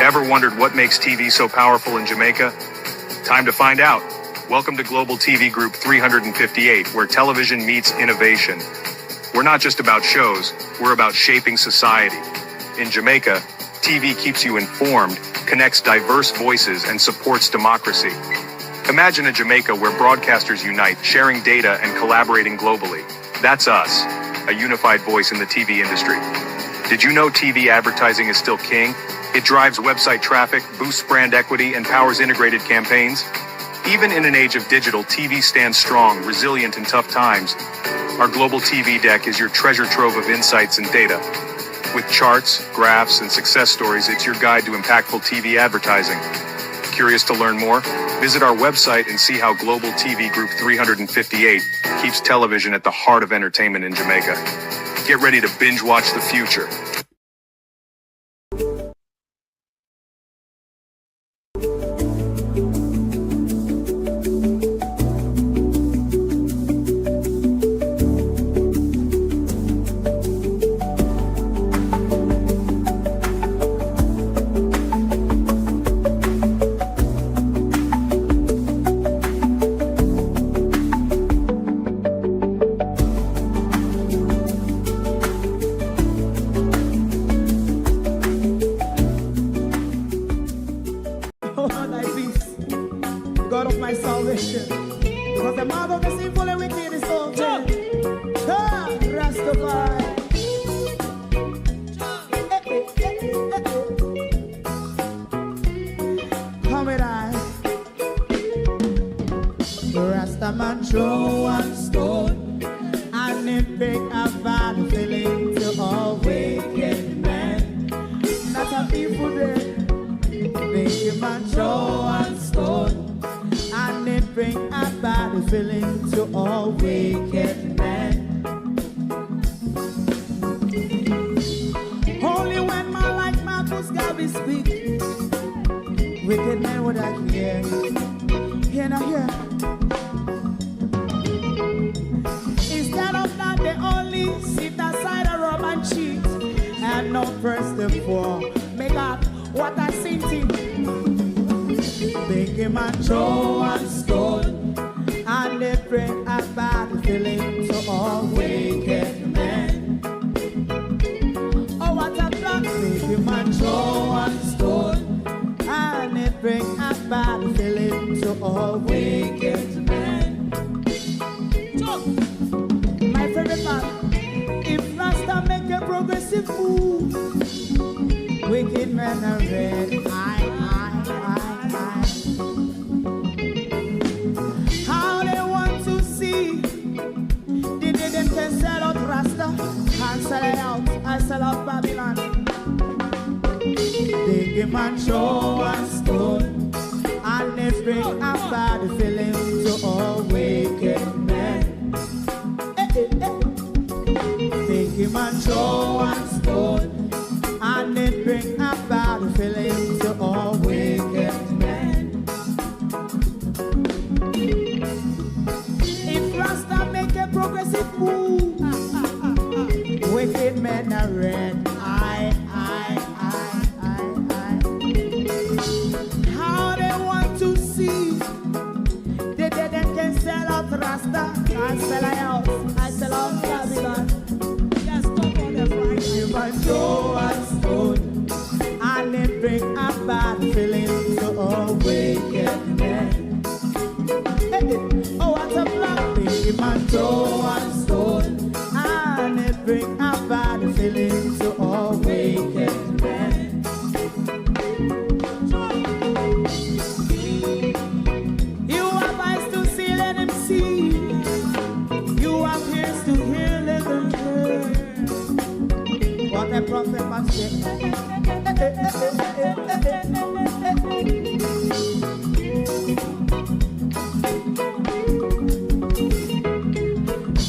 Ever wondered what makes TV so powerful in Jamaica? Time to find out. Welcome to Global TV Group 358, where television meets innovation. We're not just about shows, we're about shaping society. In Jamaica, TV keeps you informed, connects diverse voices, and supports democracy. Imagine a Jamaica where broadcasters unite, sharing data and collaborating globally. That's us, a unified voice in the TV industry. Did you know TV advertising is still king? It drives website traffic, boosts brand equity, and powers integrated campaigns. Even in an age of digital, TV stands strong, resilient in tough times. Our global TV deck is your treasure trove of insights and data. With charts, graphs, and success stories, it's your guide to impactful TV advertising. Curious to learn more? Visit our website and see how Global TV Group 358 keeps television at the heart of entertainment in Jamaica. Get ready to binge watch the future.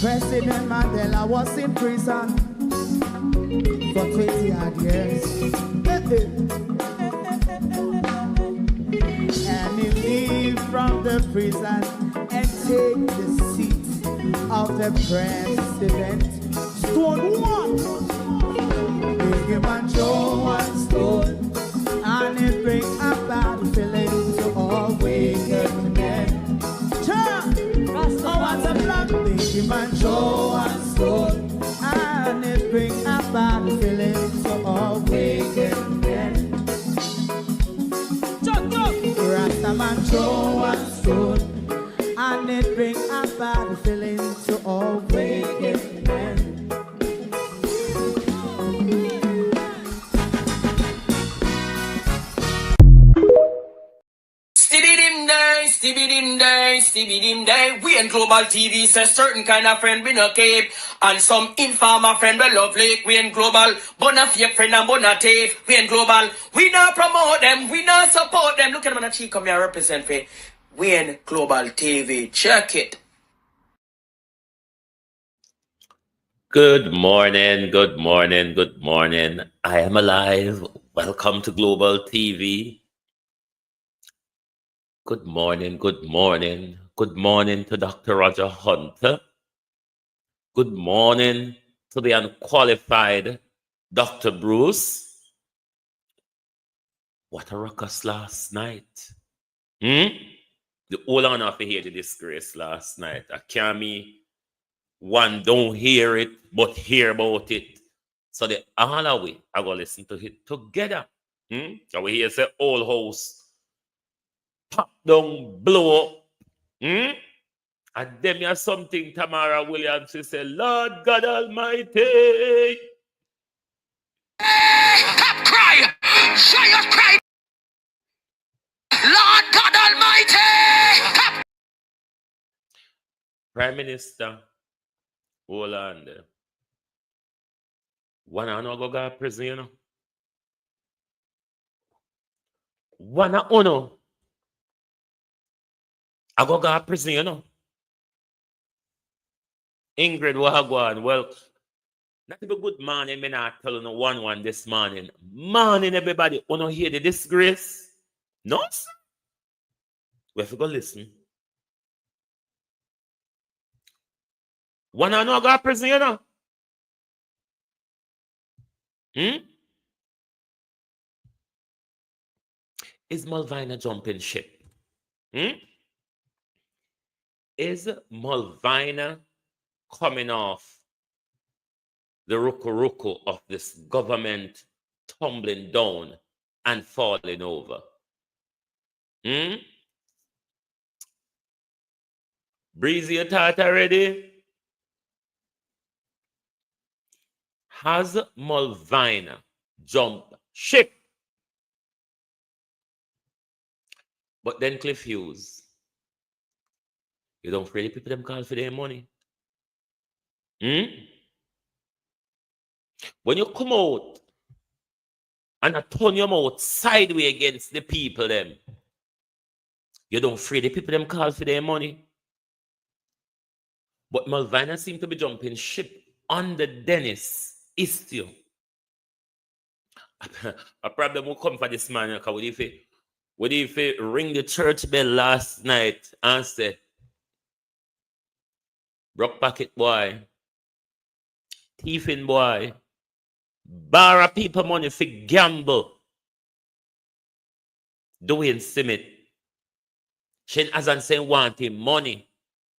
President Mandela was in prison for 20 odd years. And he leave from the prison and take the seat of the president. Stone one, big him and Joe one stone, and Stibbidim day. We in Global TV says certain kind of friend we no keep. And some informer friend we love like. We in Global, bona fake friend and bona tape. We in Global, we not promote them, we not support them. Look at them on the cheek, come here represent for. We in Global TV, check it. Good morning. I am alive. Welcome to Global TV. Good morning. Good morning to Dr. Roger Hunter. Good morning to the unqualified Dr. Bruce. What a ruckus last night. The whole honor to hear the disgrace last night. I can't me one don't hear it, but hear about it. So the all of we are going to listen to it together. So we hear say old house pop down, blow up. And then you have something Tamara Williams, she said, Lord God Almighty. Stop crying! Shut your cry! Lord God Almighty! Stop. Prime Minister, hold on there. One I no go to prison, you know. One I no. I go to prison, you know. Ingrid Wagwan, well, not a good morning, me not tell you one this morning. Morning, everybody, wanna hear the disgrace? No, sir. We have to go listen. One I know go prison, you know. Is Malvina jumping ship? Is Malvina coming off the ruku of this government tumbling down and falling over? Breezy, you thought already? Has Malvina jumped ship? But then Cliff Hughes, you don't really people them call for their money. When you come out and turn your mouth sideways against the people them, you don't free the people them call for their money. But Malvina seem to be jumping ship under Dennis Istio. A problem will come for this man because what if he ring the church bell last night and say, broke pocket boy, thiefing boy, borrow people money for gamble, doing simit. Shane Azan saying want him money,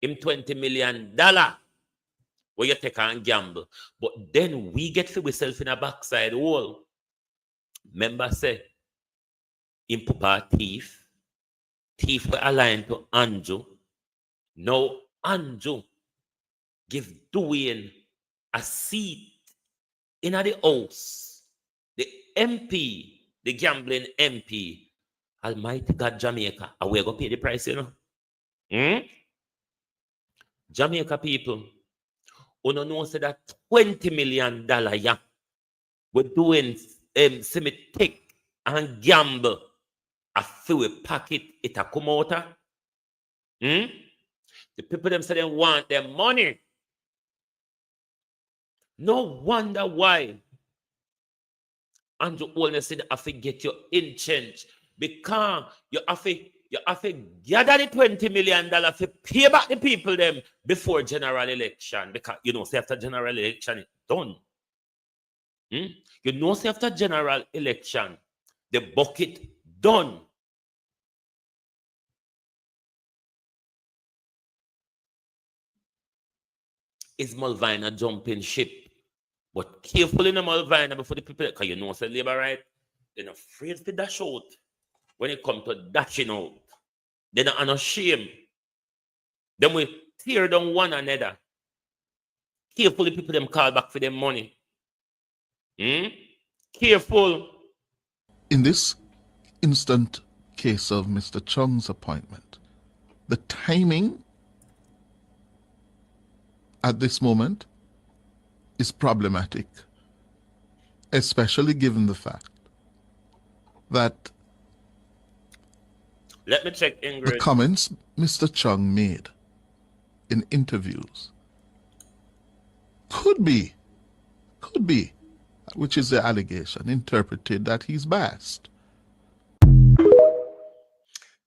him $20 million. Where you take and gamble. But then we get for ourselves in a backside hole. Remember say, him papa thief were aligned to Andrew. Now Andrew give Dwayne a seat in the house. The MP, the gambling MP, Almighty God Jamaica, and we're going to pay the price, you know. Jamaica people, who don't know say that $20 million, yeah, we're doing take and gamble a few packet it a come out. The people them say they want their money. No wonder why Andrew Olney said I have to get you in change because you have to gather the $20 million to pay back the people them before general election because you know say after general election it's done. You know say after general election the bucket done. Is Malvina jumping ship? But careful in the Malvina before the people, because you know say labor right, they're not afraid to dash out. When it comes to dashing out, they're not unashamed. Then we tear down one another. Careful the people them call back for their money. Careful. In this instant case of Mr. Chung's appointment, The timing at this moment is problematic, especially given the fact that Let me check the Ingrid. comments Mr. Chung made in interviews could be, which is the allegation, interpreted that he's biased.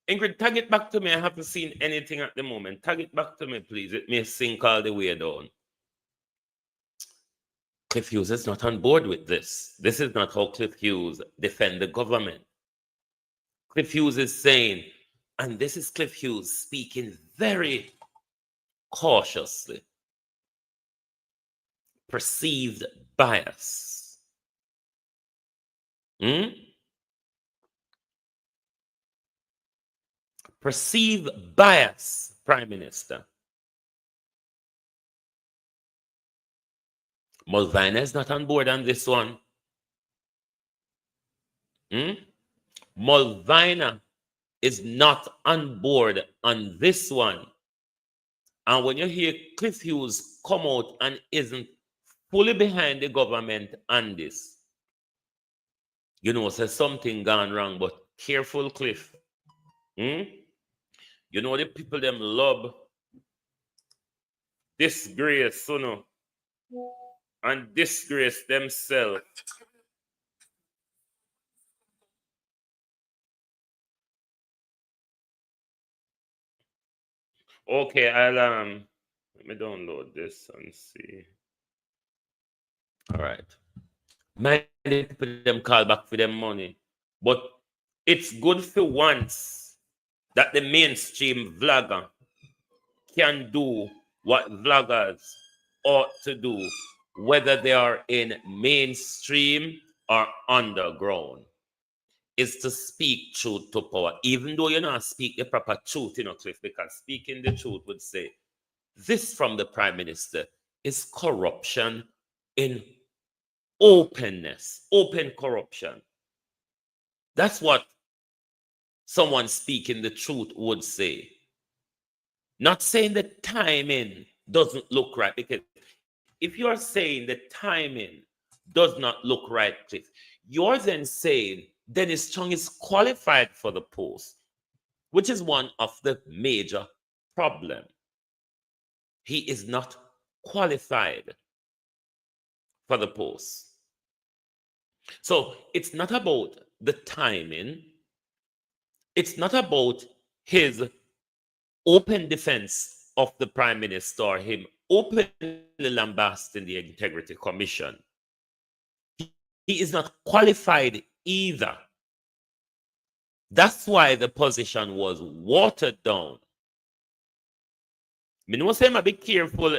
Ingrid, tag it back to me. I haven't seen anything at the moment. Tag it back to me, please. It may sink all the way down. Cliff Hughes is not on board with this. This is not how Cliff Hughes defend the government. Cliff Hughes is saying, and this is Cliff Hughes speaking very cautiously, perceived bias. Perceived bias, Prime Minister. Mulvina is not on board on this one. Mulvina is not on board on this one. And when you hear Cliff Hughes come out and isn't fully behind the government on this, you know, there's something gone wrong, but careful, Cliff. You know, the people them love disgrace, you know, and disgrace themselves. Okay, I'll let me download this and see. All right. Many people them call back for them money, but it's good for once that the mainstream vlogger can do what vloggers ought to do, whether they are in mainstream or underground, is to speak truth to power, even though you not speak the proper truth, you know, Cliff, because speaking the truth would say, this from the Prime Minister is corruption in openness, open corruption. That's what someone speaking the truth would say. Not saying the timing doesn't look right, because if you're saying the timing does not look right, Cliff, you're then saying Dennis Chung is qualified for the post, which is one of the major problems. He is not qualified for the post. So it's not about the timing. It's not about his open defense of the Prime Minister or him openly lambasting the Integrity Commission. He is not qualified either. That's why the position was watered down. Me know say I be careful,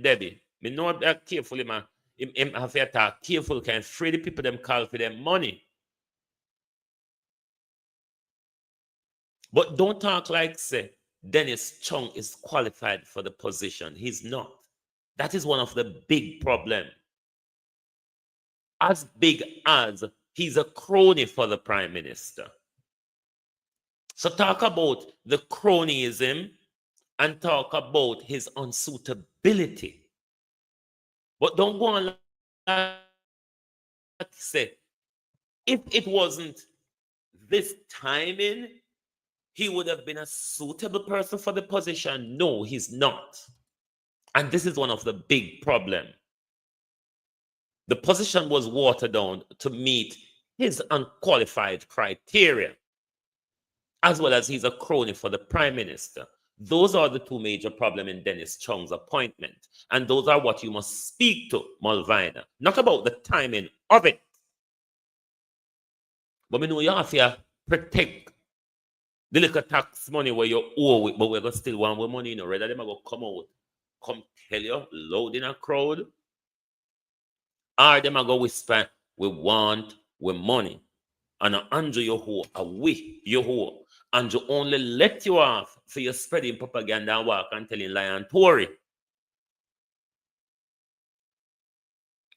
Debbie. Me know be careful, him have to talk careful, can free the people them call for them money. But don't talk like say Dennis Chung is qualified for the position. He's not. That is one of the big problems. As big as he's a crony for the Prime Minister. So talk about the cronyism and talk about his unsuitability. But don't go on like say, if it wasn't this timing, he would have been a suitable person for the position. No, he's not. And this is one of the big problems. The position was watered down to meet his unqualified criteria, as well as he's a crony for the Prime Minister. Those are the two major problems in Dennis Chung's appointment. And those are what you must speak to Mulvina, not about the timing of it. But we know you have to protect the little tax money where you owe it, but we're going to still want more money, you know, rather than go come out, come tell you loud in a crowd, or them go whisper, we want with money. And Andrew you who, a we you who, and you only let you off for you spreading propaganda and walk and telling lie and Tory.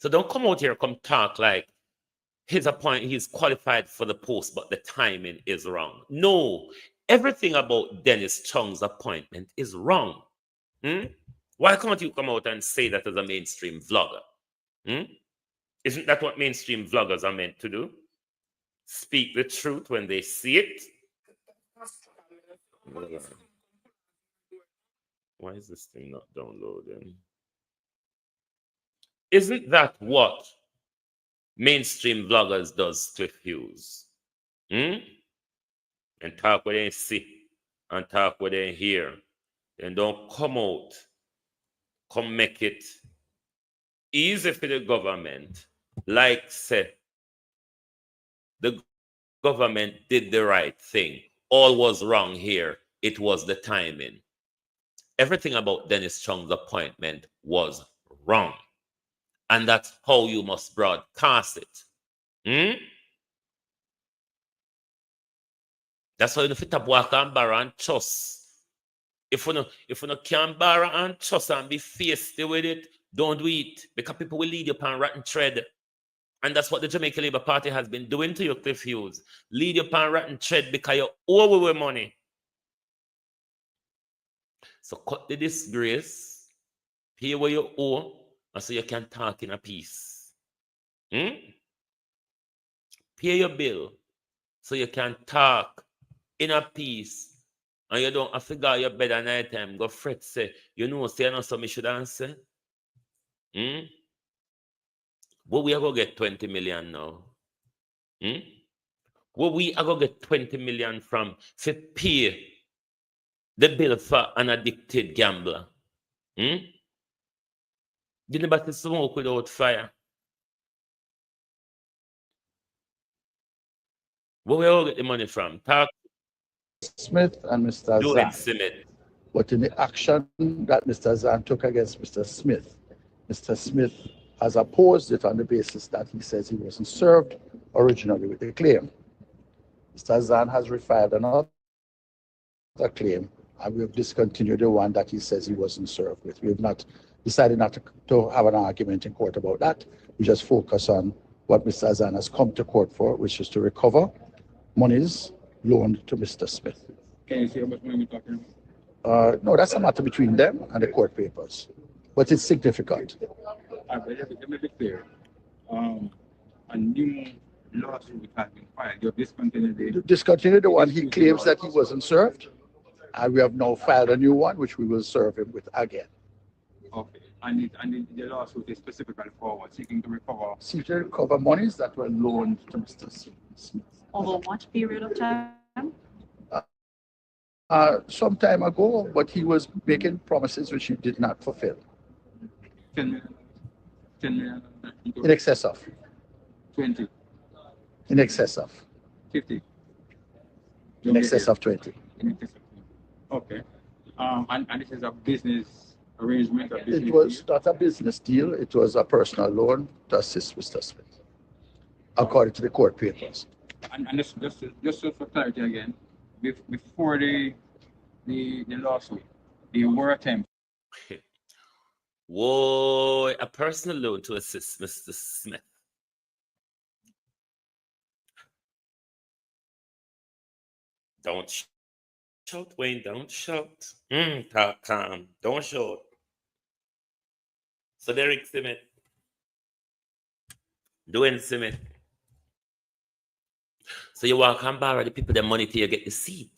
So don't come out here, come talk like he's qualified for the post, but the timing is wrong. No, everything about Dennis Chung's appointment is wrong. Why can't you come out and say that as a mainstream vlogger? Isn't that what mainstream vloggers are meant to do? Speak the truth when they see it. Why is this thing not downloading? Isn't that what mainstream vloggers does to views? And talk what they see and talk what they hear. And don't come out, come make it easy for the government. Like say, the government did the right thing. All was wrong here. It was the timing. Everything about Dennis Chung's appointment was wrong. And that's how you must broadcast it. That's how you fit up walk and borrow and trust. If you can't borrow and trust and be feisty with it, don't do it. Because people will lead you upon rotten tread. And that's what the Jamaica Labour Party has been doing to you, Cliff Hughes. Lead you upon rotten tread because you owe with money. So cut the disgrace, pay what you owe, and so you can talk in a peace. Pay your bill so you can talk in a peace. And you don't have to go your bed at night time, go fret, say, you know, say, you know, something should answer. Well, we are going to get 20 million now. Well, we are going to get 20 million from to pay the bill for an addicted gambler. Did anybody smoke without fire? Where we all get the money from? Talk Smith and Mr. do Zan. it, Simit. But in the action that Mr. Zan took against Mr. Smith has opposed it on the basis that he says he wasn't served originally with the claim. Mr. Zan has refiled another claim, and we have discontinued the one that he says he wasn't served with. We have not decided not to have an argument in court about that. We just focus on what Mr. Zan has come to court for, which is to recover monies loaned to Mr. Smith. Can you see how much money we're talking about? No, that's a matter between them and the court papers, but it's significant. Let me be clear. A new lawsuit has been filed. You've Discontinued the one he claims that he wasn't served, and we have now filed a new one, which we will serve him with again. Okay. And the lawsuit is specifically for what? Seeking to recover Monies that were loaned to Mr. Smith. Over what period of time? Some time ago, but he was making promises which he did not fulfill. 10 million. 10 million. In excess of. 20. In excess of. 50. In excess of 20. In excess of 20. Okay. And this is a business arrangement. It was not a business deal. It was a personal loan to assist Mr. Smith, according to the court papers. And just for clarity again, before the lawsuit, there were attempts. Whoa, a personal loan to assist Mr. Smith. Don't shout, Wayne, don't shout. Talk calm, don't shout. So Derek Simit, doing Simit. So you walk and borrow the people their money till you get the seat.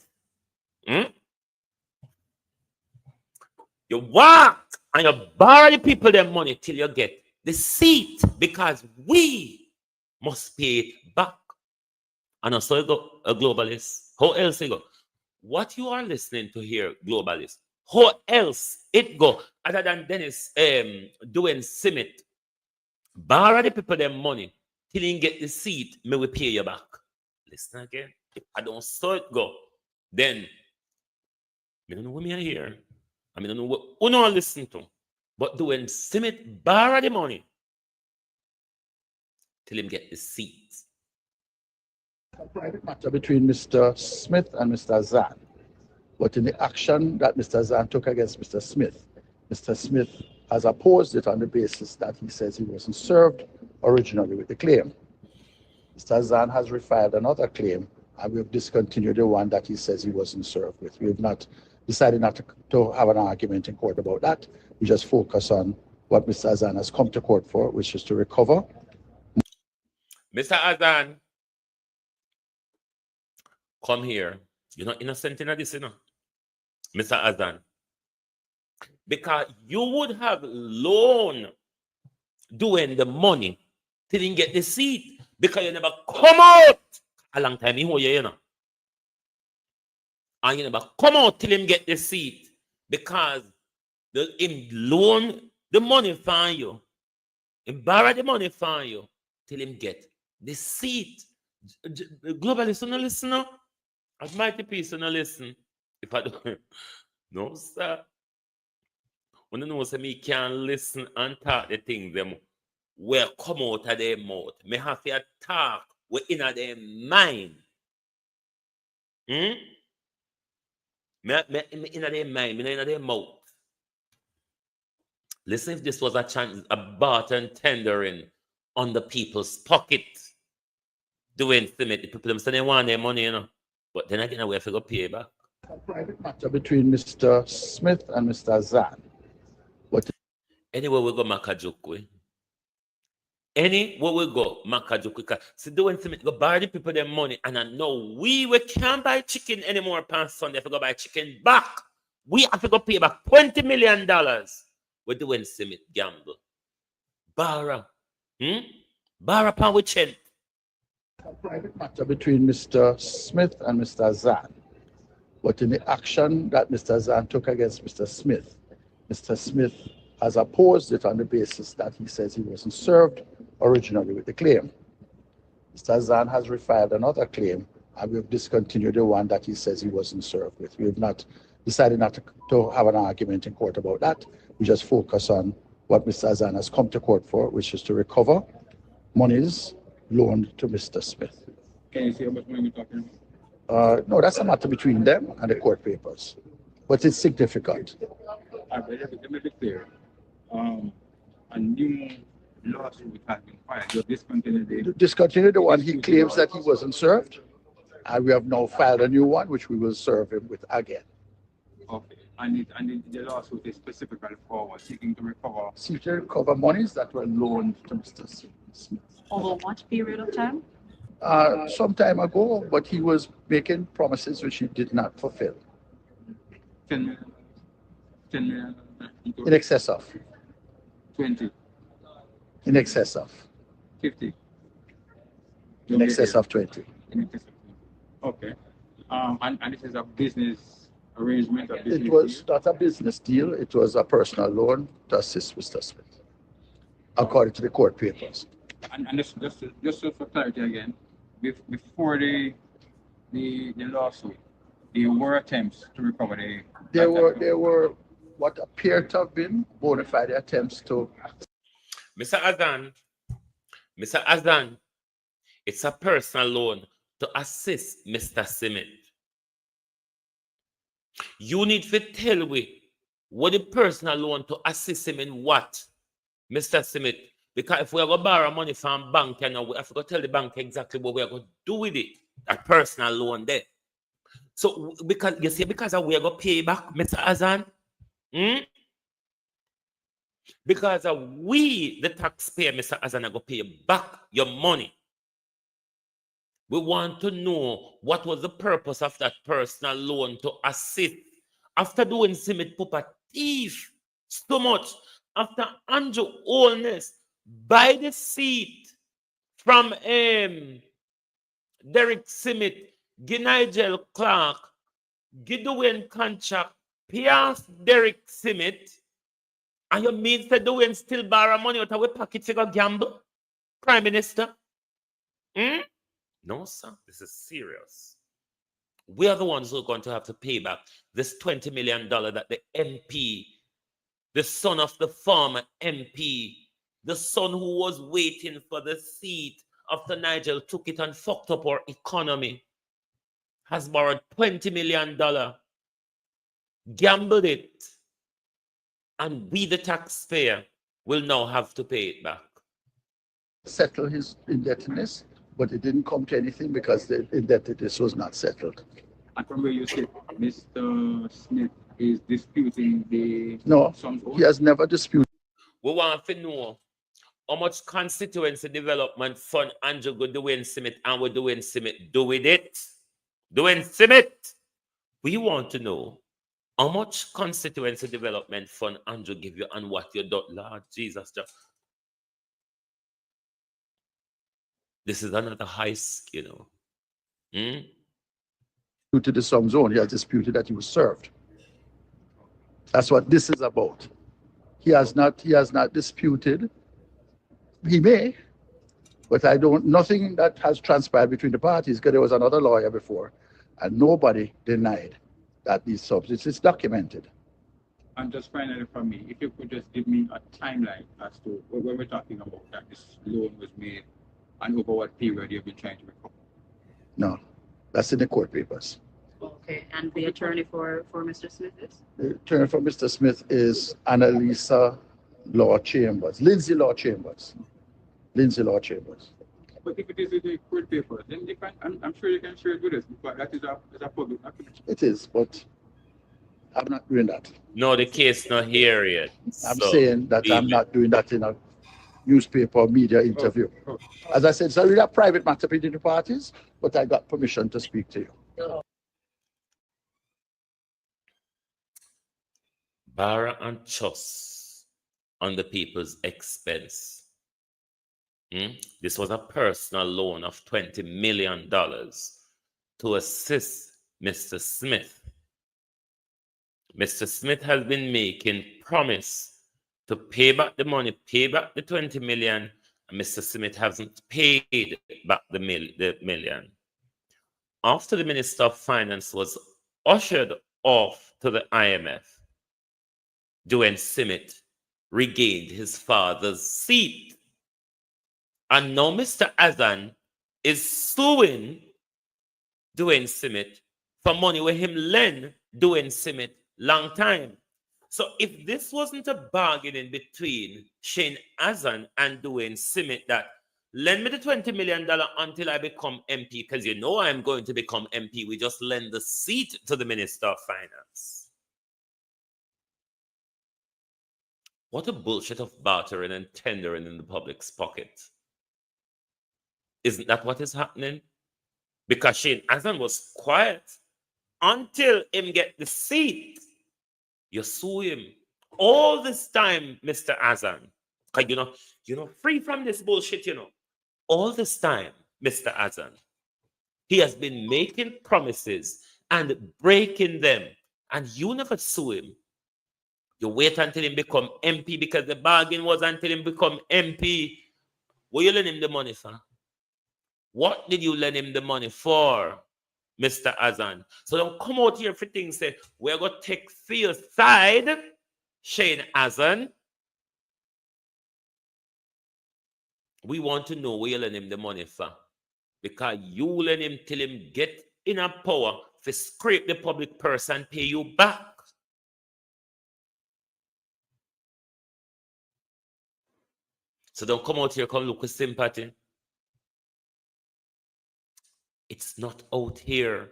You walk and you borrow the people their money till you get the seat, because we must pay it back. And also you go a globalist. How else you go? What you are listening to here, globalist, how else it go other than Dennis doing Simit? Borrow the people their money till you get the seat, may we pay you back. Listen again. If I don't saw it go, then I don't know what me here. I don't know what you not listen to. But doing Simit borrow the money till him get the seat. A private matter between Mr. Smith and Mr. Zan. But in the action that Mr. Zan took against Mr. Smith has opposed it on the basis that he says he wasn't served originally with the claim. Mr. Zan has refiled another claim, and we've discontinued the one that he says he wasn't served with. We've not decided not to have an argument in court about that. We just focus on what Mr. Azan has come to court for, which is to recover. Mr. Azan, come here. You're not innocent in this, you know. Mr. Azan. Because you would have loan doing the money till you get the seat. Because you never come out a long time, you know. And you never come out till him get the seat. Because him loan the money from you. Him borrow the money from you till him get the seat. Global listener, listen. As mighty peace, no listen. If I don't, no, sir. When you know, say me can listen and talk the things them where come out of their mouth. Me have to talk where in their mind. Me in their mind, me in their mouth. Listen, if this was a chance, a barter tendering on the people's pocket, doing things, the people them say they want their money, you know. But then again, we have to go pay back. A private matter between Mr. Smith and Mr. Azan. Anywhere we go, Makajukwe. Anywhere we go, Makajukwe. See, doing things, go buy the people their money, and I know we can't buy chicken anymore past Sunday. If we go buy chicken back, we have to go pay back $20 million. We're doing Simit gamble. Barra. Barra pan with Chen. A private matter between Mr. Smith and Mr. Azan. But in the action that Mr. Azan took against Mr. Smith has opposed it on the basis that he says he wasn't served originally with the claim. Mr. Azan has refiled another claim, and we've discontinued the one that he says he wasn't served with. We've not decided not to have an argument in court about that. We just focus on what Mr. Azan has come to court for, which is to recover monies loaned to Mr. Smith. Can you see how much money we're talking about? No, that's a matter between them and the court papers, but it's significant. Let me be clear. A new lawsuit has been filed. You Discontinued the one he claims that he wasn't served, and we have now filed a new one, which we will serve him with again. Okay. And the lawsuit is specifically for seeking to recover Monies that were loaned to Mr. Smith. Over what period of time? Some time ago, but he was making promises which he did not fulfill. 10 million. 10 million. In excess of. 20. In excess of. 50. In excess of 20. In excess of 20. Okay. And this is a business arrangement. It was not a business deal. It was a personal loan to assist Mr. Smith, according to the court papers. And just for clarity again, before the lawsuit, there were attempts to recover the. There were what appeared to have been bona fide attempts to. Mr. Azan, it's a personal loan to assist Mr. Smith. You need to tell me what the personal loan to assist him in what, Mr. Smith. Because if we are going to borrow money from bank, we have to tell the bank exactly what we are going to do with it. That personal loan there. So, because you see, because we are going to pay back, Mr. Azan. Because we, the taxpayer, Mr. Azan, are going to pay back your money. We want to know what was the purpose of that personal loan to assist. After doing Simit Pupa thief so much, after Andrew Oldness, buy the seat from Derek Simit, give Nigel Clark, give Dwayne contract, Pierce Derek Simit, and you mean that Dwayne still borrow money out of our pocket to go gamble? Prime Minister? No, sir, this is serious. We are the ones who are going to have to pay back this $20 million that the MP, the son of the former MP, the son who was waiting for the seat after Nigel took it and fucked up our economy, has borrowed $20 million, gambled it, and we, the taxpayer, will now have to pay it back. Settle his indebtedness but it didn't come to anything because the indebtedness was not settled. And from where you sit, Mr. Smith is disputing the No, sums owed? he has never disputed. We want to know how much constituency development fund Andrew go doing Smith and we're doing Smith do with it. Doing Smith. We want to know how much constituency development fund Andrew give you and what you do. Lord Jesus. This is another heist, you know. To the sum zone. He has disputed that he was served. That's what this is about. He has not disputed. He may, but nothing that has transpired between the parties, because there was another lawyer before, and nobody denied that these subs, it's documented. And just finally from me, if you could just give me a timeline as to when we're talking about that this loan was made and over what period you've been trying to recover. No, that's in the court papers. Okay, and the attorney for Mr. Smith is? The attorney for Mr. Smith is Annalisa Law Chambers, Lindsay Law Chambers. Lindsay Law Chambers. But if it is in the court papers, then you can, I'm sure you can share it with us, but that is a public document. It is, but I'm not doing that. No, the case not here yet. I'm saying that I'm not doing that in a newspaper or media interview. As I said, it's a really a private matter between the parties, but I got permission to speak to you. Borrow and trust on the people's expense. This was a personal loan of $20 million to assist Mr. Smith. Mr. Smith has been making promise to pay back the money, pay back the 20 million, and Mr. Smith hasn't paid back the million. After the Minister of Finance was ushered off to the IMF, Dwayne Smith regained his father's seat. And now Mr. Azan is suing Dwayne Smith for money where him lend Dwayne Smith long time. So if this wasn't a bargaining between Shane Azan and Dwayne Smith that lend me the $20 million until I become MP, because you know I'm going to become MP, we just lend the seat to the Minister of Finance. What a bullshit of bartering and tendering in the public's pocket. Isn't that what is happening? Because Shane Azan was quiet until him get the seat. You sue him. All this time, Mr. Azan, because you know, free from this bullshit, you know. All this time, Mr. Azan, he has been making promises and breaking them. And you never sue him. You wait until him become MP because the bargain was until him become MP. What you lend him the money for? What did you lend him the money for, Mr. Azan? So don't come out here for things say, we're going to take for your side, Shane Azan. We want to know where you lend him the money for. Because you lend him till him get enough power to scrape the public purse and pay you back. So don't come out here, come look with sympathy. It's not out here.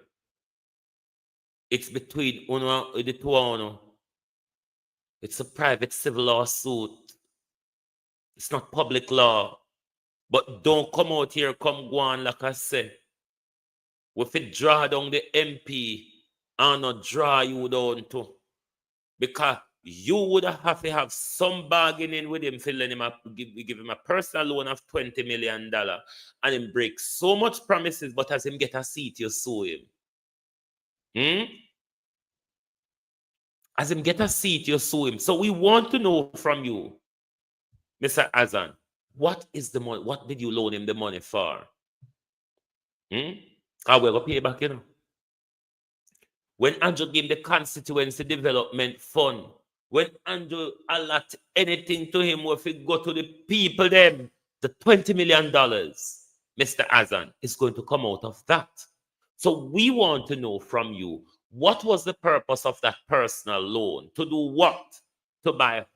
It's between uno and the two uno. It's a private civil lawsuit. It's not public law. But don't come out here, come go on like I say. If it draw down the MP, and not draw you down too. Because you would have to have some bargaining with him, filling him up, give him a personal loan of $20 million, and him break so much promises, but as him get a seat, you sue him. As him get a seat, you sue him. So we want to know from you, Mr. Azan, what is the money? What did you loan him the money for? How we go pay back, you know? When Andrew gave him the constituency development fund, when Andrew allot anything to him, if it go to the people, them, the $20 million, Mr. Azan, is going to come out of that. So we want to know from you, what was the purpose of that personal loan? To do what? To buy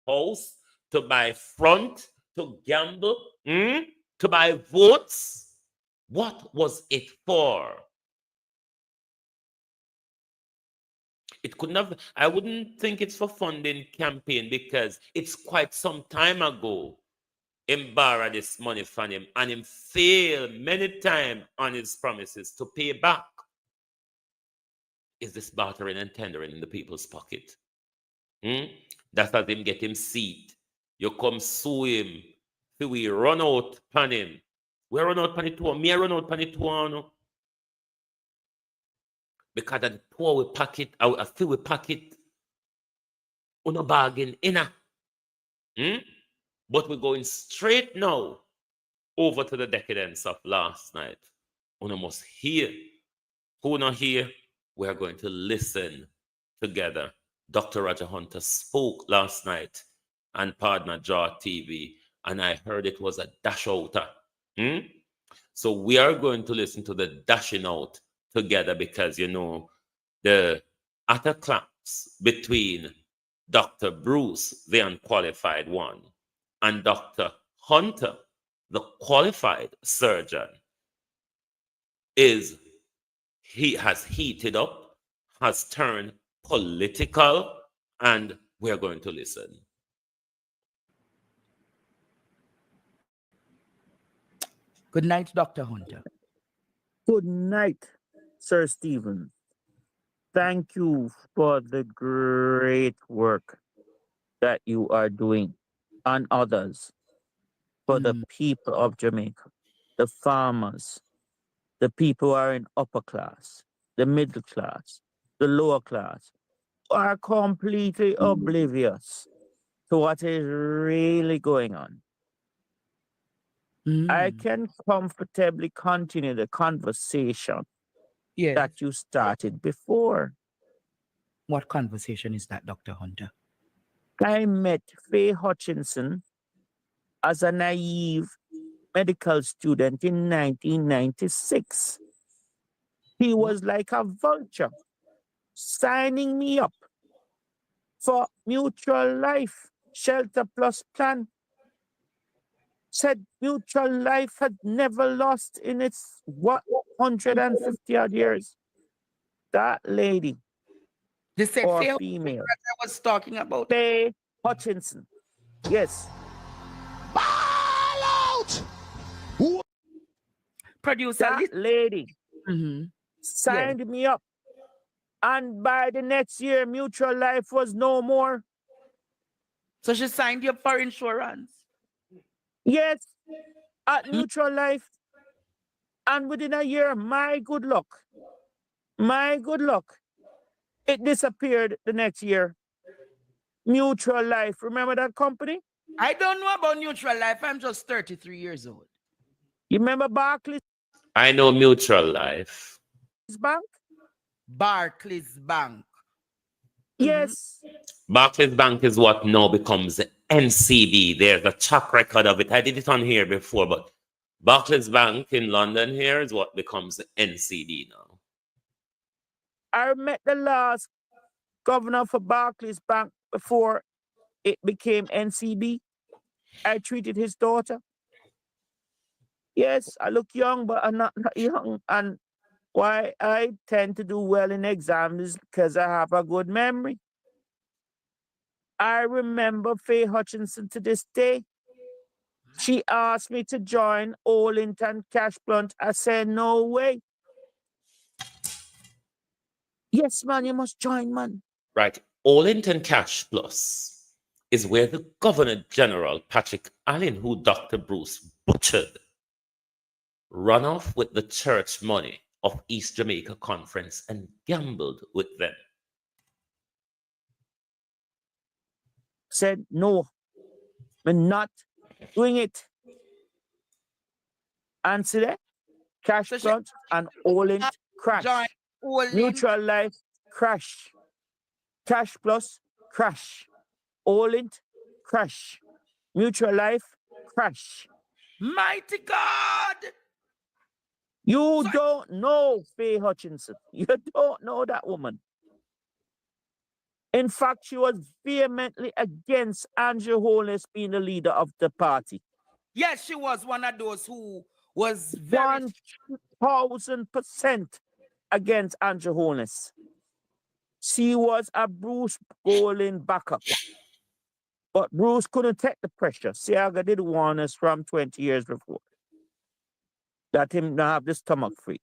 house, to buy front, to gamble, to buy votes. What was it for? It couldn't have, I wouldn't think it's for funding campaign because it's quite some time ago him borrow this money from him and him failed many times on his promises to pay back. Is this bartering and tendering in the people's pocket? That's how him get him seat. You come sue him. So we run out pan him. We run out pan it too. Me run out pan it too. Because of the poor we packet, I feel we packet. On a bargain inner. But we're going straight now over to the decadence of last night. Una must hear. Who not hear? We are going to listen together. Dr. Roger Hunter spoke last night on Partner Jaw TV, and I heard it was a dash outer. So we are going to listen to the dashing out together because, you know, the utter claps between Dr. Bruce, the unqualified one, and Dr. Hunter, the qualified surgeon, he has heated up, has turned political, and we're going to listen. Good night, Dr. Hunter. Good night, Sir Stephen. Thank you for the great work that you are doing and others for the people of Jamaica, the farmers, the people who are in upper class, the middle class, the lower class, are completely oblivious to what is really going on. I can comfortably continue the conversation that you started before. What conversation is that, Dr. Hunter? I met Faye Hutchinson as a naive medical student in 1996. He was like a vulture, signing me up for Mutual Life Shelter Plus plan. Said Mutual Life had never lost in its 150 odd years. That lady, This said or Faye female, I was talking about. Faye Hutchinson. Yes. Producer, that lady signed me up. And by the next year, Mutual Life was no more. So she signed you up for insurance? Yes, at Mutual Life. And within a year, my good luck, it disappeared the next year. Mutual Life, remember that company? I don't know about Mutual Life. I'm just 33 years old. You remember Barclays I know Mutual Life. Bank? Barclays Bank. Yes. Barclays Bank is what now becomes the NCB. There's a track record of it. I did it on here before, but Barclays Bank in London here is what becomes the NCB now. I met the last governor for Barclays Bank before it became NCB. I treated his daughter. Yes, I look young, but I'm not young. And why I tend to do well in exams is because I have a good memory. I remember Faye Hutchinson to this day. She asked me to join Olinton Cash Blunt. I said, no way. Yes, man, you must join, man. Right. Olinton Cash Plus is where the Governor General, Patrick Allen, who Dr. Bruce butchered, run off with the church money of East Jamaica Conference and gambled with them. Said, no, we're not doing it. And see that? Cash Blunt and Olint crash. Mutual Life crash. Cash Plus crash. Olint crash. Mutual Life crash. Mighty God! You don't know Faye Hutchinson. You don't know that woman. In fact, she was vehemently against Andrew Holness being the leader of the party. Yes, she was one of those who was very 1000% against Andrew Holness. She was a Bruce Golding backup. But Bruce couldn't take the pressure. Siaga did warn us from 20 years before that him not have the stomach free.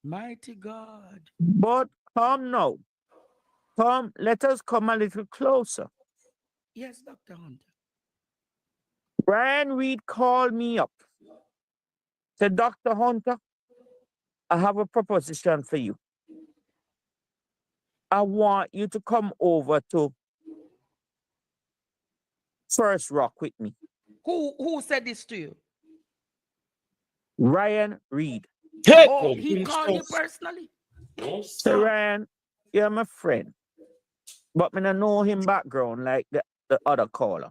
mighty God. But come now. Come, let us come a little closer. Yes, Dr. Hunter. Brian Reed called me up. Said, Dr. Hunter, I have a proposition for you. I want you to come over to First Rock with me. Who said this to you? Ryan Reed. Oh, he called you personally? So Ryan, you're my friend. But I don't know him background like the other caller.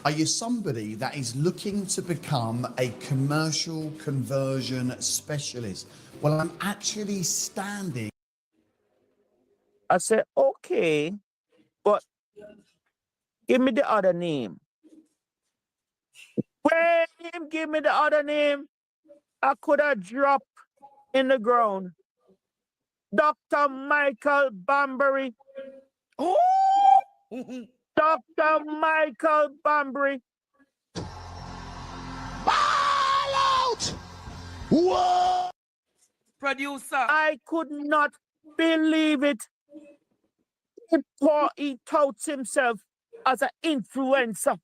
Are you somebody that is looking to become a commercial conversion specialist? Well, I'm actually standing. I said, okay, but give me the other name. When him give me the other name, I could have dropped in the ground. Dr. Michael Bambury. Oh! Dr. Michael Bambury. Ball out! Whoa! Producer. I could not believe it. He touts himself as an influencer.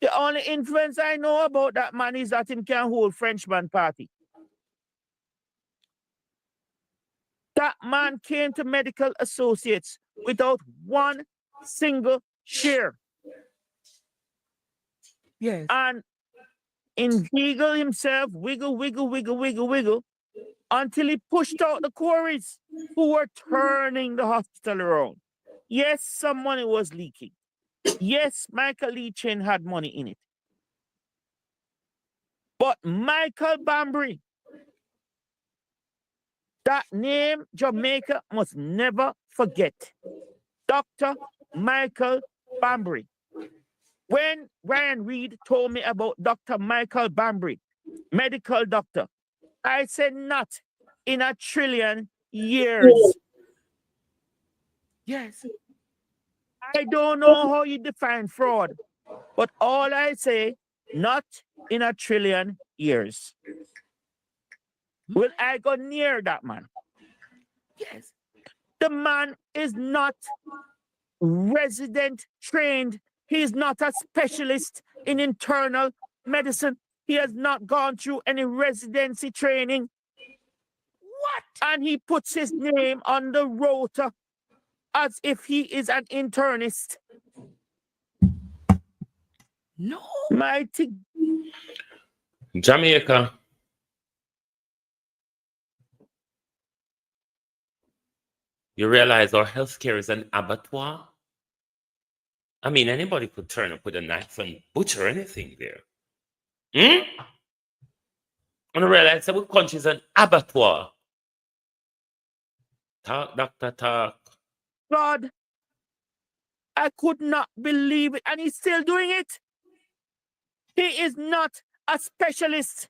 The only influence I know about that man is that him can hold Frenchman party. That man came to Medical Associates without one single share. Yes. And inveigled himself, wiggle, until he pushed out the quarries who were turning the hospital around. Yes, some money was leaking. Yes, Michael Lee Chin had money in it. But Michael Bambury, that name Jamaica must never forget. Dr. Michael Bambury. When Ryan Reed told me about Dr. Michael Bambury, medical doctor, I said not in a trillion years. Yes. I don't know how you define fraud, but all I say, not in a trillion years. Will I go near that man? Yes. The man is not resident trained. He is not a specialist in internal medicine. He has not gone through any residency training. What? And he puts his name on the rota as if he is an internist. No. Mighty Jamaica. You realize our healthcare is an abattoir? I mean, anybody could turn up with a knife and butcher anything there. And I realize that our country is an abattoir. Talk, doctor, talk. God, I could not believe it. And he's still doing it. He is not a specialist.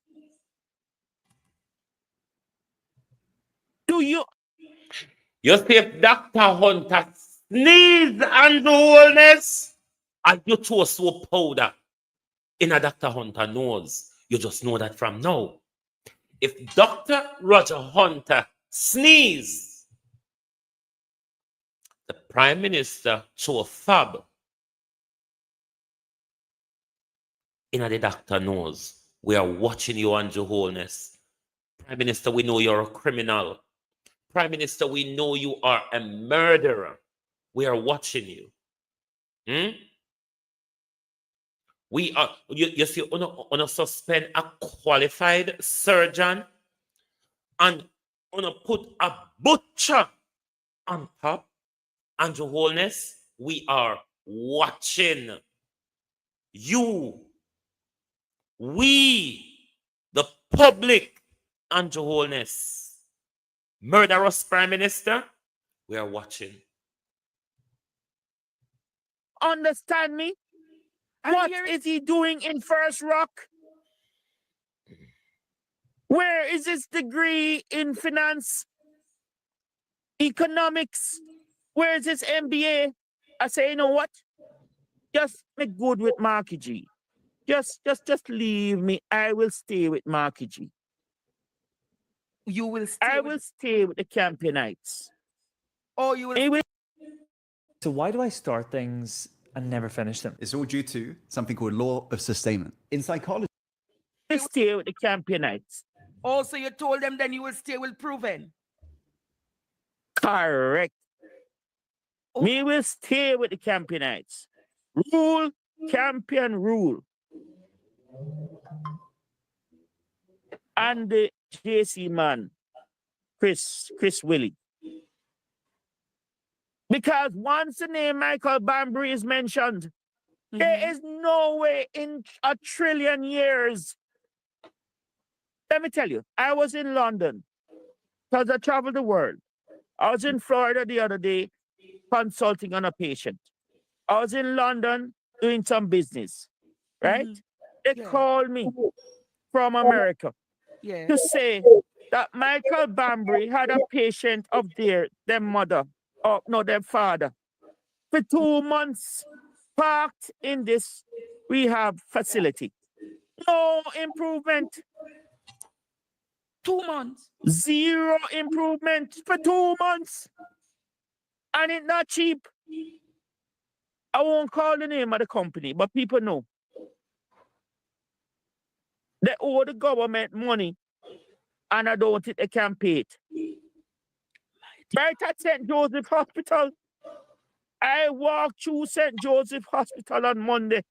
Do you? You see if Dr. Hunter sneeze and wholeness, and you throw soap powder in a Dr. Hunter nose. You just know that from now. If Dr. Roger Hunter sneeze, the Prime Minister throw a fab in the doctor nose. We are watching you, Andrew Holness. Prime Minister, we know you're a criminal. Prime Minister, we know you are a murderer. We are watching you. We are, you see, on a suspend a qualified surgeon and on a put a butcher on top. Andrew Holness, we are watching you. We, the public, Andrew Holness, murderous Prime Minister, we are watching. Understand me? And here What is he doing in First Rock? Where is his degree in finance, economics? Where is his MBA? I say, you know what? Just make good with Marky G. Just leave me. I will stay with Marky G. you will stay I with, will stay with the Campionites. oh, you will He will So why do I start things and never finish them? It's all due to something called law of sustainment. In psychology, stay with the Campionites. also you told them then you will stay with Proven. Correct. Oh. Me will stay with the Campionites. Rule, Campion rule. And the JC man, Chris Willie. Because once the name Michael Bambry is mentioned, there is no way in a trillion years. Let me tell you, I was in London because I traveled the world. I was in Florida the other day consulting on a patient. I was in London doing some business, right? They called me from America to say that Michael Bambry had a patient of their mother, or no, their father, for 2 months parked in this rehab facility. No improvement. 2 months. Zero improvement for 2 months. And it's not cheap. I won't call the name of the company, but people know. They owe the government money, and I don't think they can pay it. Right at St. Joseph Hospital, I walked through St. Joseph Hospital on Monday.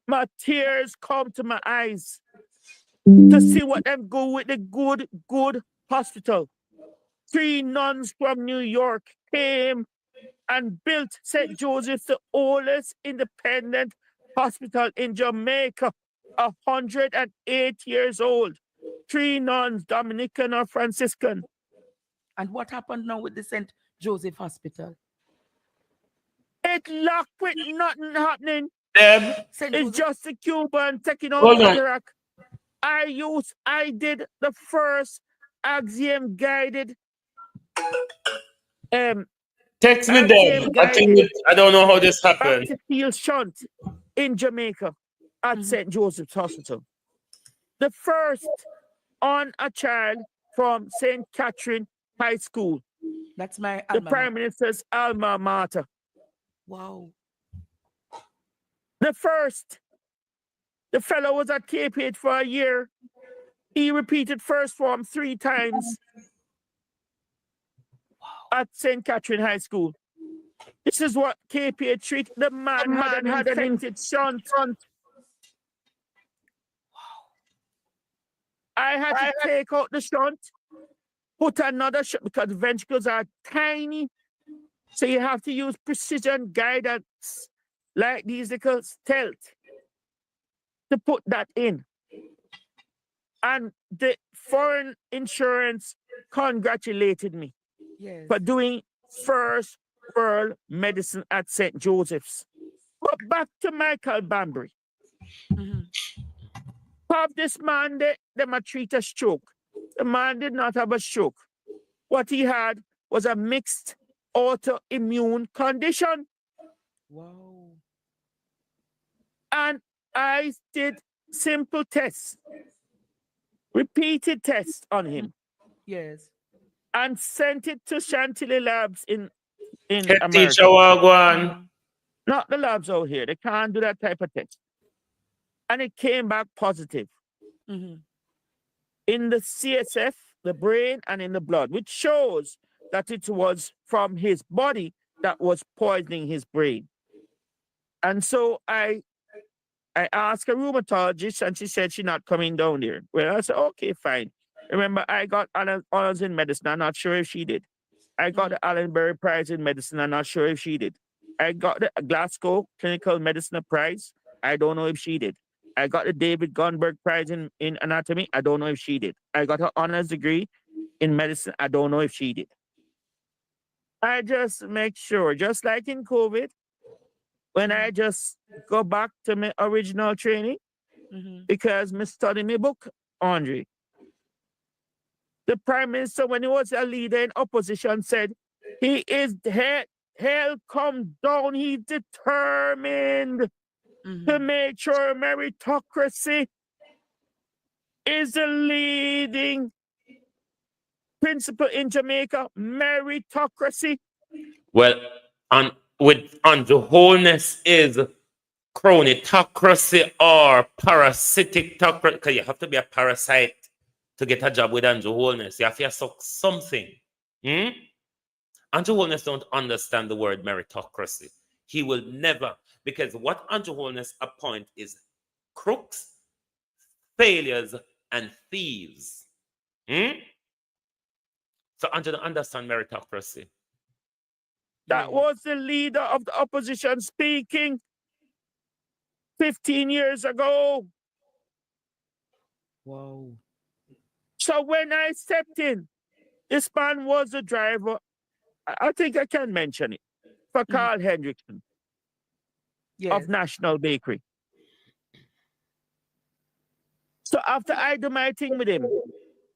My tears come to my eyes to see what them go with the good hospital. 3 nuns from New York came and built St. Joseph's, the oldest independent hospital in Jamaica, 108 years old. 3 nuns, Dominican or Franciscan. And what happened now with the St. Joseph Hospital? It locked with nothing happening. It's just the Cuban taking out cataract. I did the first axiom guided Text me then. I don't know how this happened. Bacterial shunt in Jamaica at St. Joseph's Hospital. The first on a child from St. Catherine High School. That's my the Prime Minister's alma mater. Wow. The first. The fellow was at Cape 8 for a year. He repeated first form 3 times at St. Catherine High School. This is what Cape 8 treated. The man had an infected shunt. I had to take out the shunt, put another shunt because the ventricles are tiny. So you have to use precision guidance like these little stealth to put that in. And the foreign insurance congratulated me for doing first world medicine at St. Joseph's. But back to Michael Bambry. Have this man, they might treat a stroke. The man did not have a stroke. What he had was a mixed autoimmune condition. Wow. And I did simple tests, repeated tests on him. Yes. And sent it to Chantilly Labs in Head America. teacher, Wagwan. Not the labs out here. They can't do that type of test. And it came back positive. In the CSF, the brain, and in the blood, which shows that it was from his body that was poisoning his brain. And so I asked a rheumatologist, and she said she's not coming down there. Well, I said, okay, fine. Remember, I got honors in medicine. I'm not sure if she did. I got the Allenbury Prize in medicine. I'm not sure if she did. I got the Glasgow Clinical Medicine Prize. I don't know if she did. I got the David Gunberg Prize in anatomy. I don't know if she did. I got her honors degree in medicine. I don't know if she did. I just make sure, just like in COVID, when I just go back to my original training because I study my book, Andre. The Prime Minister, when he was a leader in opposition, said he is hell come down. He's determined to make sure meritocracy is the leading principle in Jamaica. Meritocracy. Well, on the wholeness is chronitocracy or parasitocracy, because you have to be a parasite to get a job with Andrew Holness. You have to suck something. Andrew Holness don't understand the word meritocracy. He will never, because what Andrew Holness appoint is crooks, failures, and thieves. So Andrew don't understand meritocracy. That was the leader of the opposition speaking 15 years ago. Wow. So when I stepped in, this man was the driver. I think I can mention it. For Carl Hendrickson of National Bakery. So after I do my thing with him,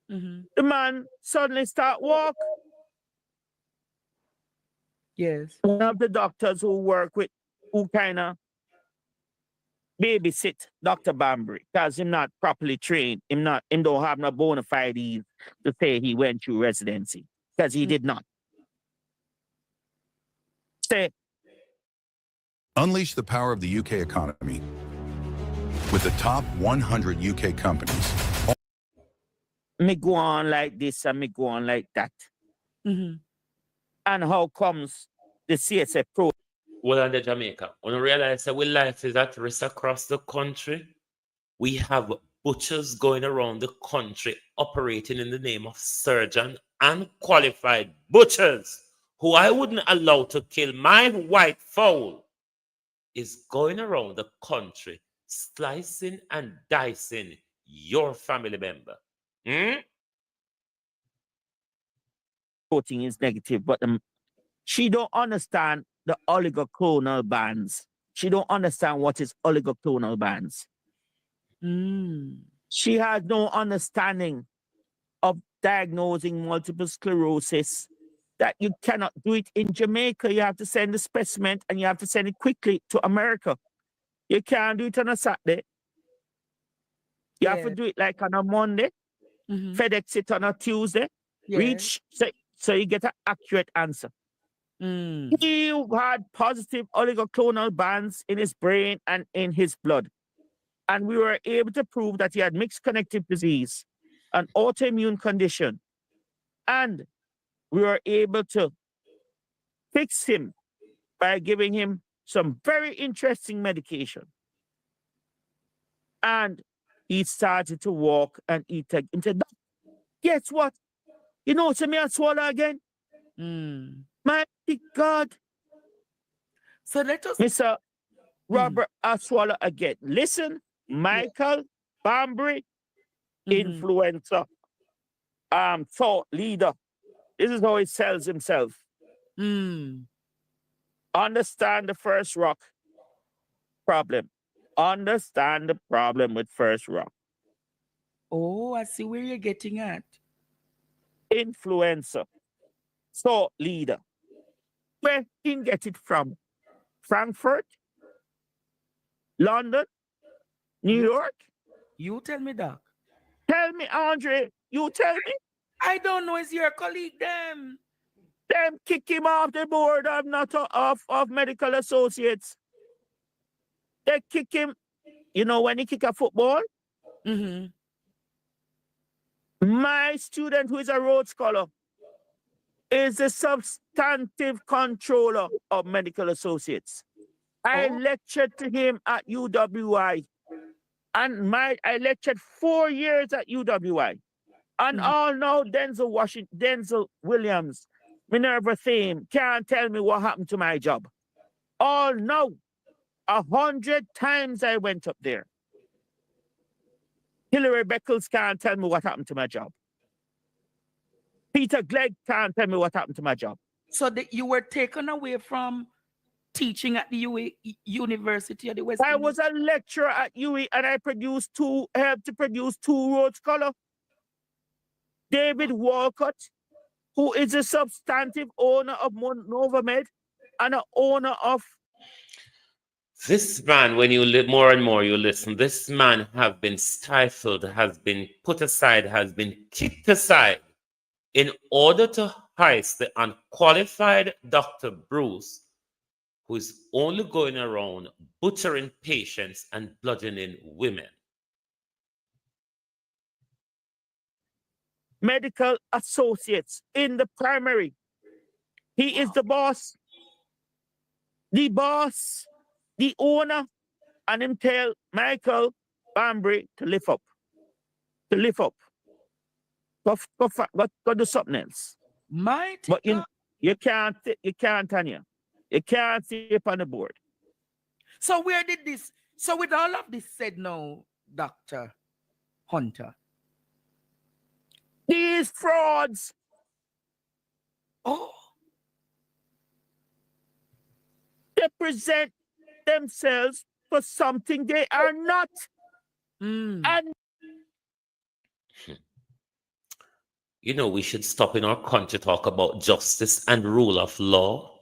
the man suddenly start walk. Yes. One of the doctors who work with, who kind of babysit Dr. Bambury, because him not properly trained. Him don't have no bona fides to say he went through residency, because he did not. Say, unleash the power of the UK economy with the top 100 UK companies. Me go on like this and me go on like that. And how comes the CSF Pro? Well, under Jamaica, when we realize that life is at risk across the country, we have butchers going around the country operating in the name of surgeon and qualified butchers who I wouldn't allow to kill my white fowl is going around the country slicing and dicing your family member. Voting is negative, but she don't understand the oligoclonal bands. She don't understand what is oligoclonal bands. She has no understanding of diagnosing multiple sclerosis, that you cannot do it in Jamaica. You have to send the specimen and you have to send it quickly to America. You can't do it on a Saturday. You have to do it like on a Monday, FedEx it on a Tuesday, reach, so you get an accurate answer. He had positive oligoclonal bands in his brain and in his blood. And we were able to prove that he had mixed connective disease, an autoimmune condition. And we were able to fix him by giving him some very interesting medication. And he started to walk and eat again. Guess what? You know, to me, I swallow again. My God. So let us... Mr. Robert, I swallow again. Listen, Michael Bambury, influencer, thought leader. This is how he sells himself. Understand the first rock problem. Understand the problem with first rock. Oh, I see where you're getting at. Influencer, thought leader. Where he can get it from? Frankfurt? London? New York? You tell me, Doc. Tell me, Andre. You tell me. I don't know. It's your colleague, them. Them kick him off the board of of medical associates. They kick him. You know when he kick a football? My student, who is a Rhodes Scholar, is the substantive controller of medical associates. I lectured to him at UWI. And I lectured 4 years at UWI. And all now Denzel Williams, Minerva Thame can't tell me what happened to my job. All now, 100 times I went up there. Hillary Beckles can't tell me what happened to my job. Peter Glegg can't tell me what happened to my job. So you were taken away from teaching at the University of the West I Indies? was a lecturer at UE and I helped to produce 2 Rhodes Scholar. David Walcott, who is a substantive owner of Novamed and an owner of... This man, when you more and more you listen, this man have been stifled, has been put aside, has been kicked aside in order to hoist the unqualified Dr. Bruce, who is only going around butchering patients and bludgeoning women. Medical associates in the primary. He is the boss, the owner, and him tell Michael Bambry to lift up. Go do something else. But you can't, Tanya. You can't sit up on the board. So where did this, so with all of this said now, Dr. Hunter, these frauds, they present themselves for something they are not. And you know, we should stop in our country talk about justice and rule of law.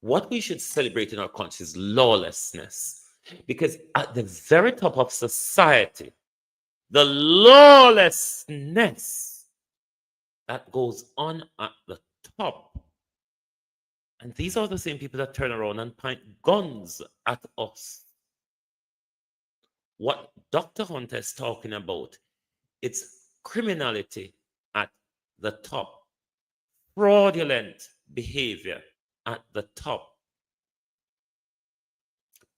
What we should celebrate in our country is lawlessness. Because at the very top of society, the lawlessness that goes on at the top. And these are the same people that turn around and point guns at us. What Dr. Hunter is talking about, it's criminality at the top, fraudulent behavior at the top.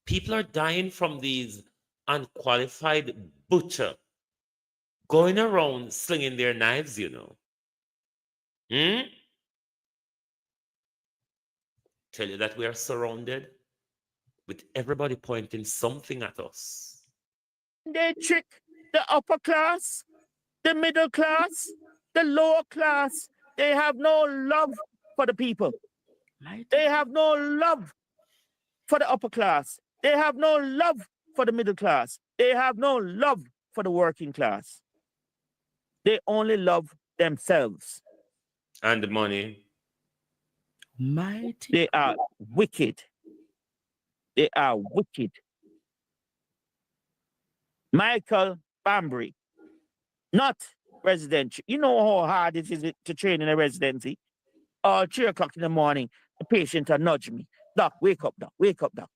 People are dying from these unqualified butcher going around slinging their knives, you know. Tell you that we are surrounded with everybody pointing something at us. They trick the upper class, the middle class, the lower class. They have no love for the people. They have no love for the upper class. They have no love for the middle class. They have no love for the working class. They only love themselves. And the money. They are wicked. They are wicked. Michael Bambry, not residential. You know how hard it is to train in a residency? 3 o'clock in the morning, the patient will nudge me. Doc, wake up, doc. Wake up, doc.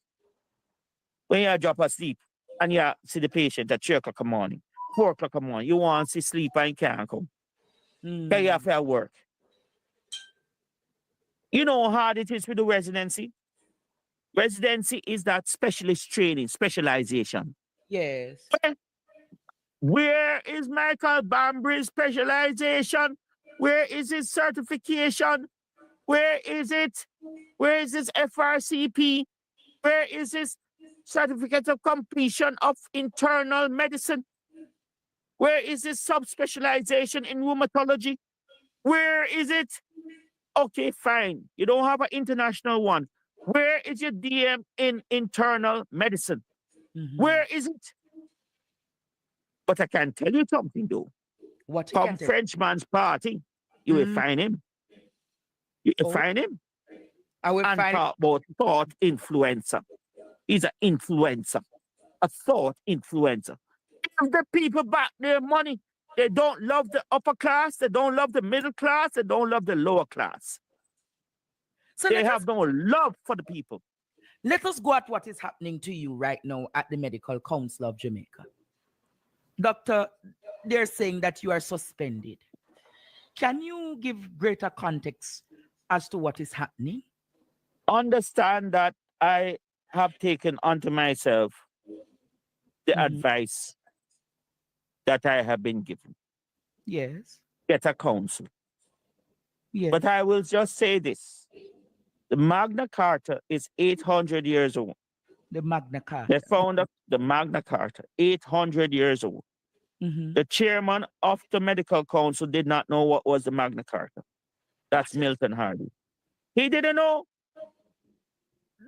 When you drop asleep and you see the patient at 3 o'clock in the morning, 4 o'clock in the morning, you want to sleep and you can't come. Because you have to work. You know how hard it is with the residency? Residency is that specialist training, specialization. Yes. Where is Michael Bambry's specialization? Where is his certification? Where is it? Where is his FRCP? Where is his certificate of completion of internal medicine? Where is his subspecialization in rheumatology? Where is it? Okay, fine. You don't have an international one. Where is your DM in internal medicine? Where is it? But I can tell you something, though. What? From Frenchman's party, you will find him. You will find him. I will and find talk about thought influencer. He's an influencer, a thought influencer. If the people back their money, they don't love the upper class, they don't love the middle class, they don't love the lower class. So they have no love for the people. Let us go at what is happening to you right now at the Medical Council of Jamaica. Doctor, they're saying that you are suspended. Can you give greater context as to what is happening? Understand that I have taken unto myself the advice that I have been given. Yes. Get a counsel. Yes. But I will just say this. The Magna Carta is 800 years old. The Magna Carta. They found the Magna Carta, 800 years old. The chairman of the Medical Council did not know what was the Magna Carta. That's Milton Hardy. He didn't know.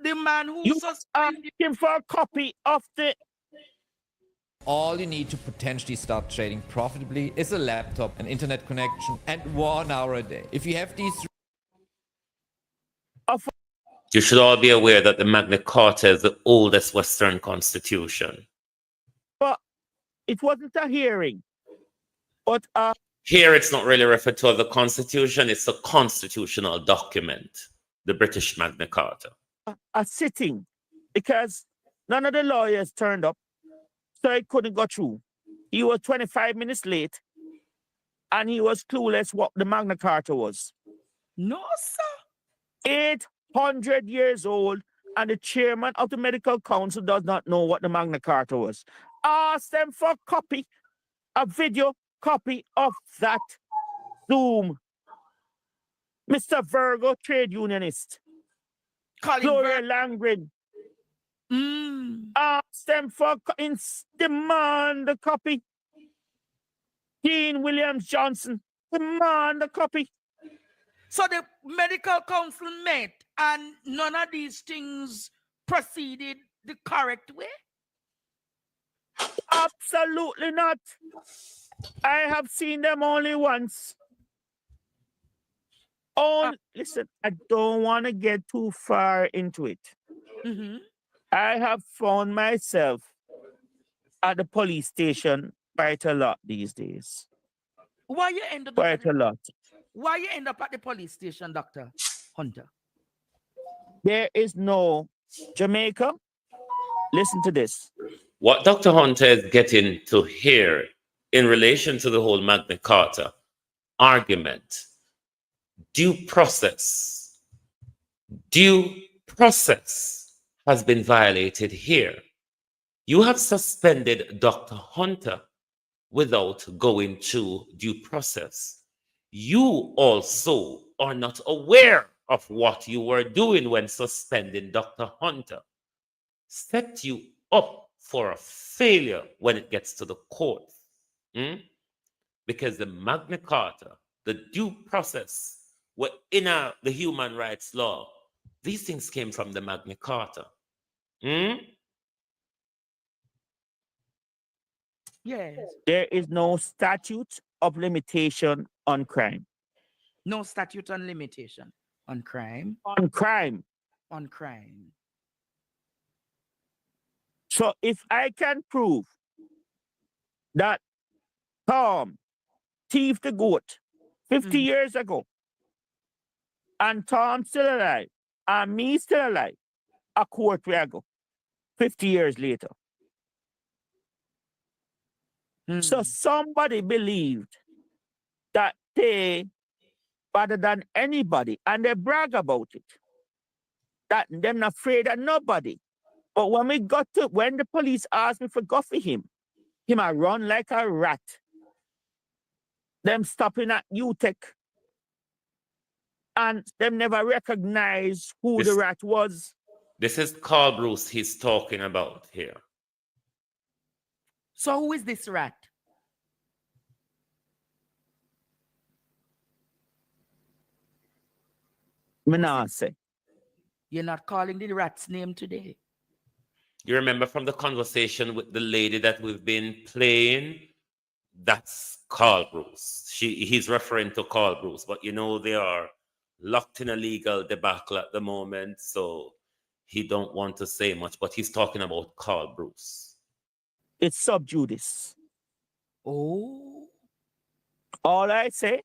the man who You suspended asking for a copy of the. All you need to potentially start trading profitably is a laptop, an internet connection, and 1 hour a day. If you have these You should all be aware that the Magna Carta is the oldest Western constitution. But it wasn't a hearing. But here it's not really referred to as a constitution, it's a constitutional document, the British Magna Carta. A sitting, because none of the lawyers turned up, so it couldn't go through. He was 25 minutes late, and he was clueless what the Magna Carta was. No, sir. 800 years old, and the chairman of the medical council does not know what the Magna Carta was. Ask them for a copy, a video copy of that Zoom. Mr. Virgo, trade unionist. Gloria Langren. Ask them for demand a copy. Dean Williams Johnson, demand a copy. So the medical council met and none of these things proceeded the correct way? Absolutely not. I have seen them only once. Listen, I don't want to get too far into it. Mm-hmm. I have found myself at the police station quite a lot these days. Why you end up quite a lot? Why you end up at the police station, Dr. Hunter? There is no Jamaica. Listen to this. What Dr. Hunter is getting to here in relation to the whole Magna Carta argument, due process has been violated here. You have suspended Dr. Hunter without going to due process. You also are not aware of what you were doing when suspending Dr. Hunter. Set you up for a failure when it gets to the court. Because the Magna Carta, the due process, were in the human rights law. These things came from the Magna Carta. Yes. There is no statute of limitation on crime. No statute on limitation on crime. On crime. On crime. So if I can prove that Tom thieved the goat 50 years ago, and Tom still alive, and me still alive, a court where I go 50 years later. So somebody believed that they, better than anybody, and they brag about it, that they're not afraid of nobody. But when the police asked me for go for him I run like a rat. Them stopping at UTEC, and them never recognize who the rat was. This is Carl Bruce he's talking about here. So who is this rat? Manasseh. You're not calling the rat's name today. You remember from the conversation with the lady that we've been playing? That's Carl Bruce. He's referring to Carl Bruce, but you know they are locked in a legal debacle at the moment, so he don't want to say much, but he's talking about Carl Bruce. It's sub judice. Oh. All I say,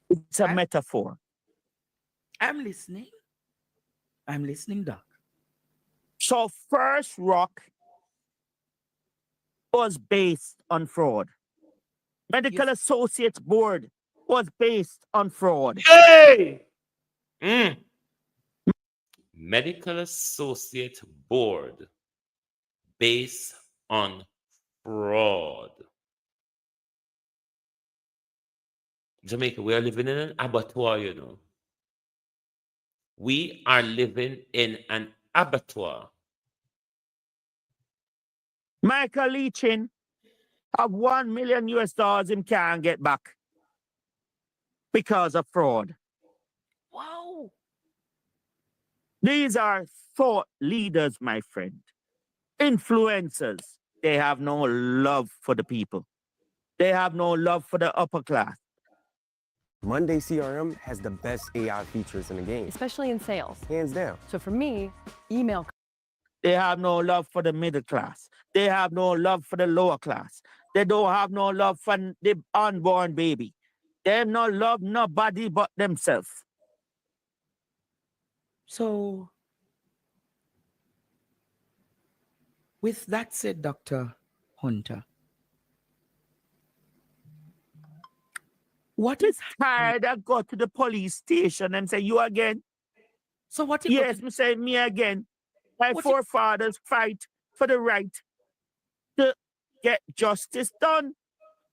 it's a metaphor. I'm listening. I'm listening, Doc. So First Rock was based on fraud. Medical Associates Board was based on fraud. Hey! Medical Associate Board based on fraud. Jamaica, we are living in an abattoir, you know. We are living in an abattoir. Michael Leachin of $1 million him can't get back. because of fraud. Wow. These are thought leaders, my friend. Influencers. They have no love for the people. They have no love for the upper class. Monday CRM has the best AI features in the game. Especially in sales. Hands down. So for me, email. They have no love for the middle class. They have no love for the lower class. They don't have no love for the unborn baby. They have no love nobody but themselves. So, with that said, Dr. Hunter, what is tired? I go to the police station and say, you again? So what? Yes, me say me again. My forefathers fight for the right to get justice done.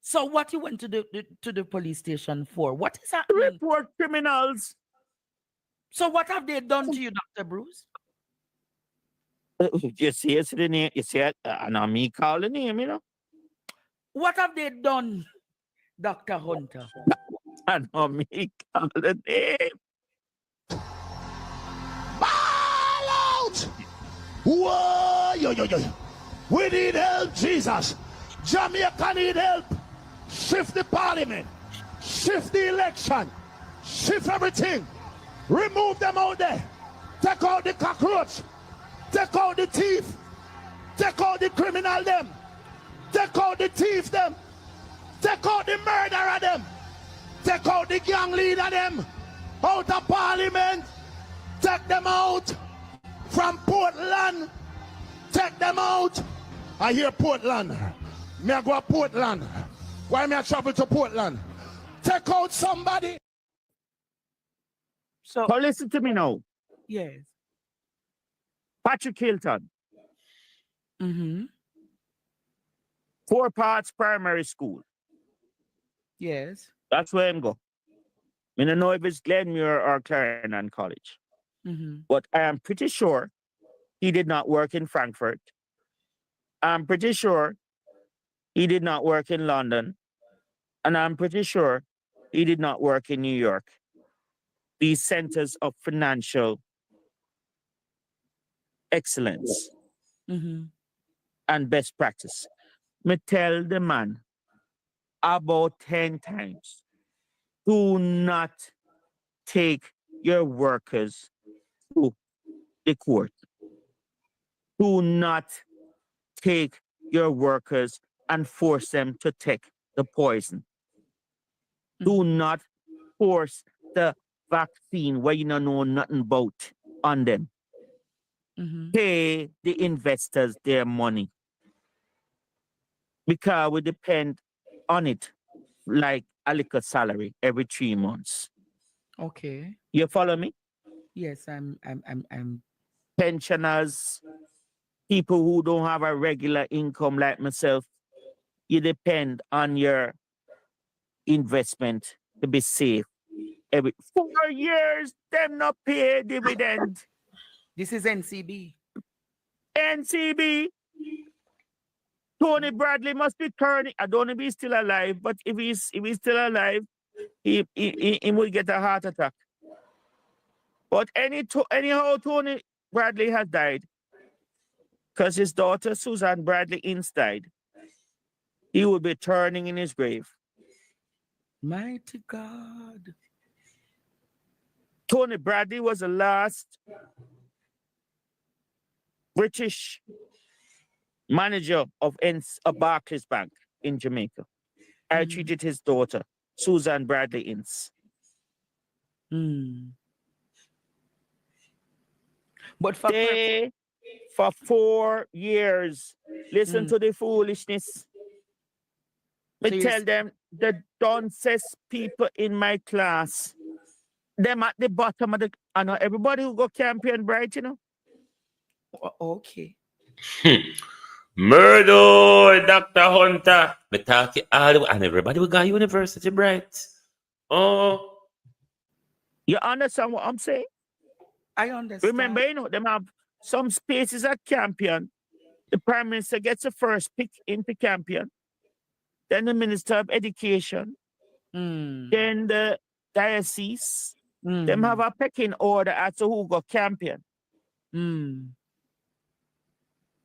So what you went to the police station for? What is happening? Report criminals. So what have they done to you, Dr. Bruce? You see it's the name. You see it, and me call the name, you know. What have they done, Dr. Hunter? And me call the name. Ball out! Whoa, yo. We need help, Jesus. Jamaica need help. Shift the parliament. Shift the election. Shift everything. Remove them out there. Take out the cockroach. Take out the thief. Take out the criminal them. Take out the thief them. Take out the murderer them. Take out the gang leader them. Out of parliament. Take them out. From Portland. Take them out. I hear Portland. Me I go to Portland. Why me I travel to Portland? Take out somebody. So listen to me now. Yes. Patrick Hilton. Mm-hmm. 4 Parts Primary School. Yes. That's where I'm go. I don't know if it's Glenmuir or Clarendon College. Mm-hmm. But I am pretty sure he did not work in Frankfurt. I'm pretty sure he did not work in London. And I'm pretty sure he did not work in New York. These centers of financial excellence and best practice. Me tell the man about 10 times, do not take your workers to the court. Do not take your workers and force them to take the poison. Do not force the vaccine where you don't know nothing about on them. Pay the investors their money because we depend on it like a little salary every 3 months. Okay. You follow me? Yes, I'm pensioners, people who don't have a regular income like myself, you depend on your investment to be safe. Every 4 years, them not pay dividend. This is NCB. NCB. Tony Bradley must be turning. I don't know if he's still alive, but if he's still alive, he will get a heart attack. But anyhow, Tony Bradley has died because his daughter Susan Bradley Ince died. He will be turning in his grave. Mighty God. Tony Bradley was the last British manager of Barclays Bank in Jamaica. I treated his daughter, Susan Bradley Ince. But for 4 years, listen to the foolishness. I tell them the dunces people in my class, them at the bottom of the, I know everybody who go campaign bright, you know. Okay. Murder, Dr. Hunter. Me talk it all the way, and everybody will go university bright. Oh. You understand what I'm saying? I understand. Remember, you know, them have some spaces at Campion. The Prime Minister gets the first pick into Campion. Then the Minister of Education. Then the diocese, them have a pecking order as to who got champion.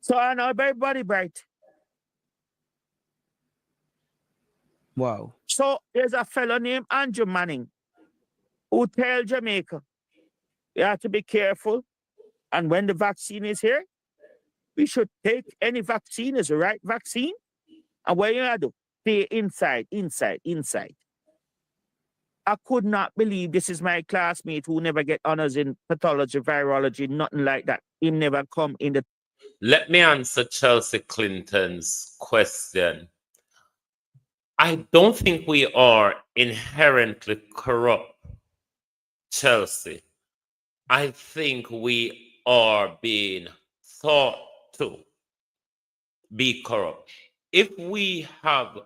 So I know everybody bright. Wow. So there's a fellow named Andrew Manning who tell Jamaica, you have to be careful. And when the vaccine is here, we should take any vaccine as the right vaccine. And what you gotta do? Stay inside. I could not believe this is my classmate who never get honors in pathology, virology, nothing like that. He never come in the... Let me answer Chelsea Clinton's question. I don't think we are inherently corrupt, Chelsea. I think we are being thought to be corrupt. If we have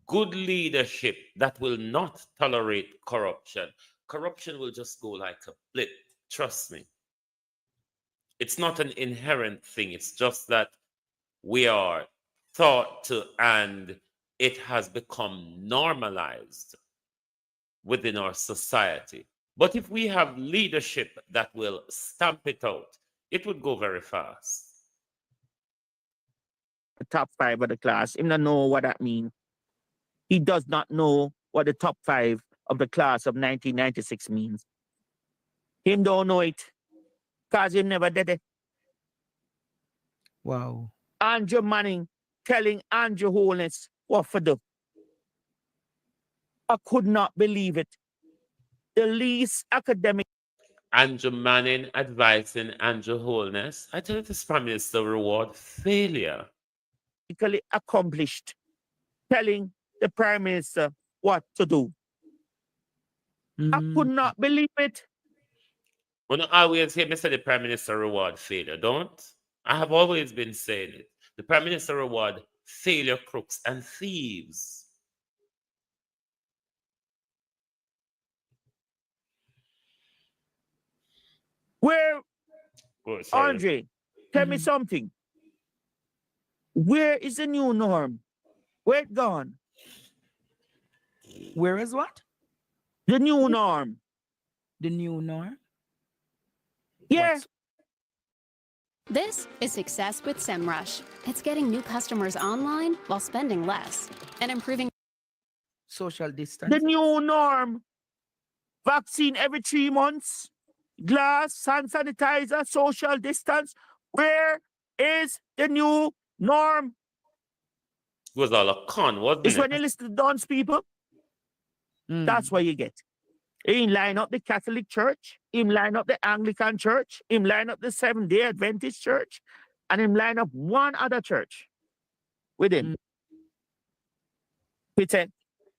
good leadership that will not tolerate corruption, corruption will just go like a blip. Trust me. It's not an inherent thing. It's just that we are thought to, and it has become normalized within our society. But if we have leadership that will stamp it out, it would go very fast. The top 5 of the class. He don't know what that means. He does not know what the top 5 of the class of 1996 means. Him don't know it because he never did it. Wow. Andrew Manning telling Andrew Holness what for do. I could not believe it. The least academic. Andrew Manning advising Andrew Holness. I tell you, this Prime Minister reward failure. Accomplished, telling the Prime Minister what to do. I could not believe it. When I always hear me say the Prime Minister reward failure, don't? I have always been saying it. The Prime Minister reward failure, crooks, and thieves. Where, oh, sorry. Andre, tell me something. Where is the new norm? Where it gone? Where is what? The new norm. The new norm? Yeah. This is success with SEMrush. It's getting new customers online while spending less and improving social distance. The new norm. Vaccine every 3 months. Glass, hand sanitizer, social distance. Where is the new norm? It was all a con, wasn't It's it? when you listen to dance people. That's what you get. He line up the Catholic Church, him line up the Anglican Church, him line up the Seventh-day Adventist Church, and him line up one other church with him. He said,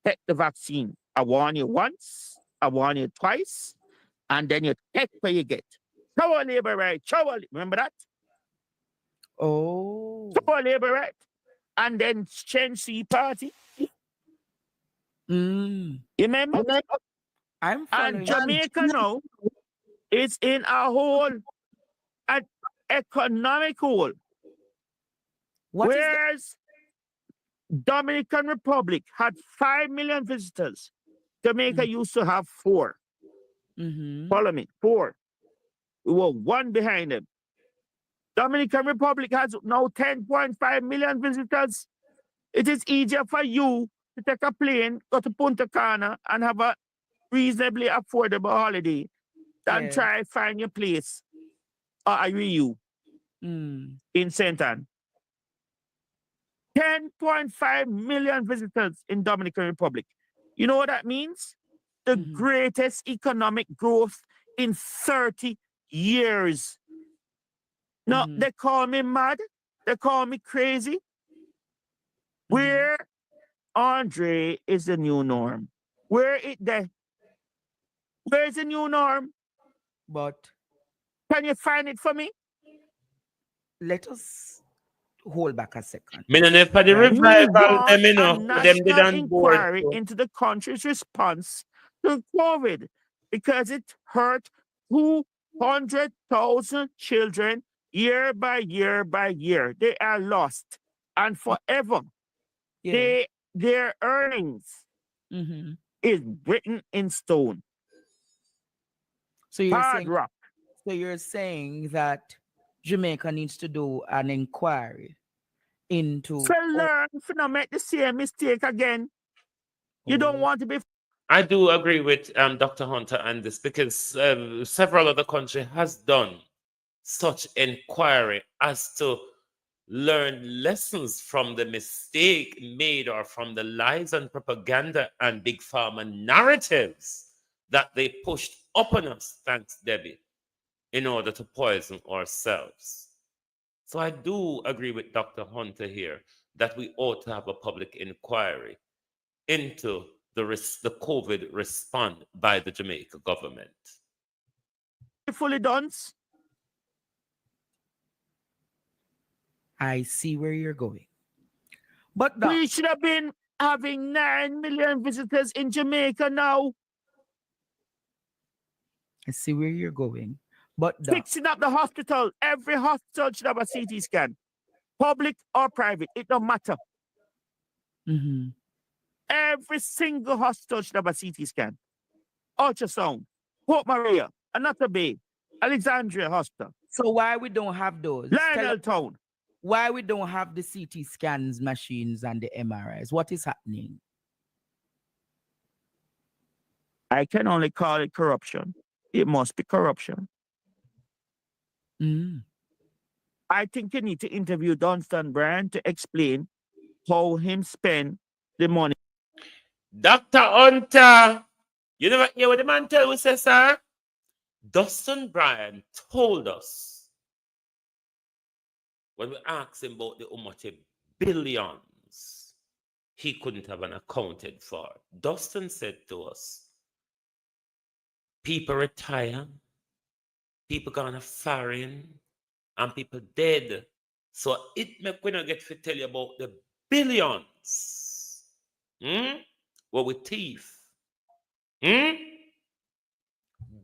take the vaccine. I warn you once, I warn you twice, and then you take what you get. Show labor right, remember that? Oh. Show labor right. And then change the party. You remember? I'm and Jamaica now is in a whole economic hole. Whereas Dominican Republic had 5 million visitors. Jamaica used to have 4. Follow me, 4. We were 1 behind them. Dominican Republic has now 10.5 million visitors. It is easier for you to take a plane, go to Punta Cana, and have a reasonably affordable holiday than try find your place or a Rio in St. Anne. 10.5 million visitors in Dominican Republic. You know what that means? The greatest economic growth in 30 years. No, they call me mad. They call me crazy. Where, Andre, is the new norm? Where is the new norm? But can you find it for me? Let us hold back a second. Me no know for the We revival, want them, you know, a them did national on board. inquiry into the country's response to COVID because it hurt 200,000 children year by year by year. They are lost and forever. Their earnings is written in stone. So you're Hard saying, rock. so you're saying that Jamaica needs to do an inquiry into. So learn to not make the same mistake again. You don't want to be. I do agree with Dr. Hunter on this because several other countries has done such inquiry as to learn lessons from the mistake made or from the lies and propaganda and big pharma narratives that they pushed upon us, thanks Debbie, in order to poison ourselves. So I do agree with Dr. Hunter here that we ought to have a public inquiry into the COVID response by the Jamaica government. Fully done. I see where you're going. But we should have been having 9 million visitors in Jamaica now. I see where you're going. But fixing up the hospital. Every hospital should have a CT scan. Public or private, it don't matter. Mm-hmm. Every single hospital should have a CT scan. Ultrasound. Port Maria, Anata Bay, Alexandria Hospital. So why we don't have those? Lionel Town. Why we don't have the CT scans machines and the MRIs? What is happening? I can only call it corruption. It must be corruption. Mm. I think you need to interview Dunstan Brand to explain how him spend the money. Dr. Hunter, you never hear what the man tell us, sir? Dustin Bryan told us when we asked him about the how much billions he couldn't have accounted for. Dustin said to us, people retire, people gonna foreign, and people dead. So it make we not get to tell you about the billions. What we thief.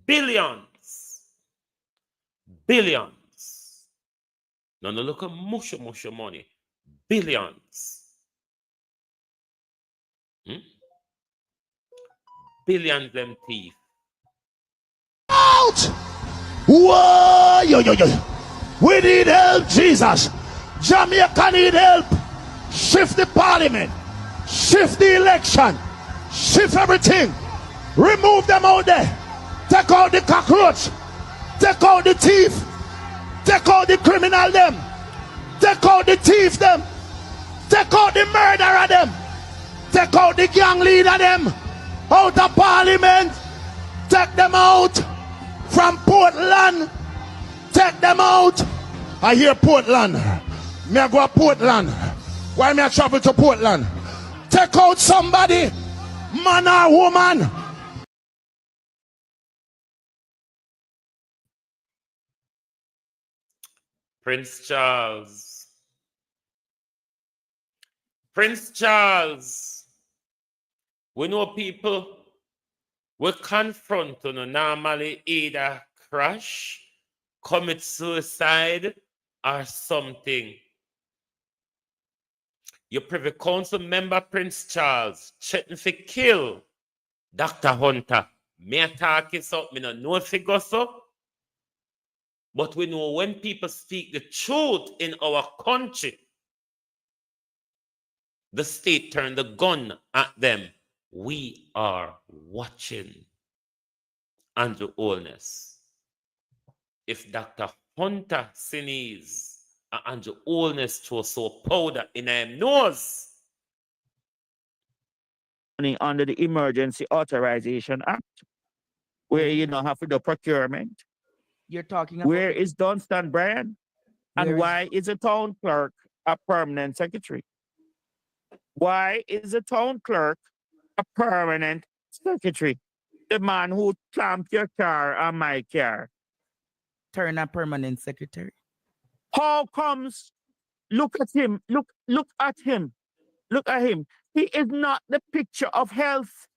Billions. Billions. No, look at musha money. Billions. Billions them thief. Out! Whoa! Yo. We need help, Jesus. Jamaica need help. Shift the parliament. Shift the election. Shift everything. Remove them out there. Take out the cockroach. Take out the thief. Take out the criminal them. Take out the thief them. Take out the murderer them. Take out the gang leader them. Out of parliament. Take them out from Portland. Take them out. I hear Portland. Me I go to Portland. Why me I travel to Portland? Take out somebody, man or woman. Prince Charles. Prince Charles. We know people will confront normally either crash, commit suicide, or something. Your Privy Council member, Prince Charles, threatened to kill Dr. Hunter. Me attack it up, me no know if it goes so. But we know when people speak the truth in our country, the state turn the gun at them. We are watching. Andrew Holness. If Dr. Hunter sneeze, Andrew Holness throw so powder in him nose. Under the Emergency Authorization Act, where you don't have to do procurement. You're talking about where is Dunstan Bryan? And why is a town clerk a permanent secretary? Why is a town clerk a permanent secretary? The man who clamped your car on my car. Turn a permanent secretary. How comes? Look at him. Look at him. Look at him. He is not the picture of health.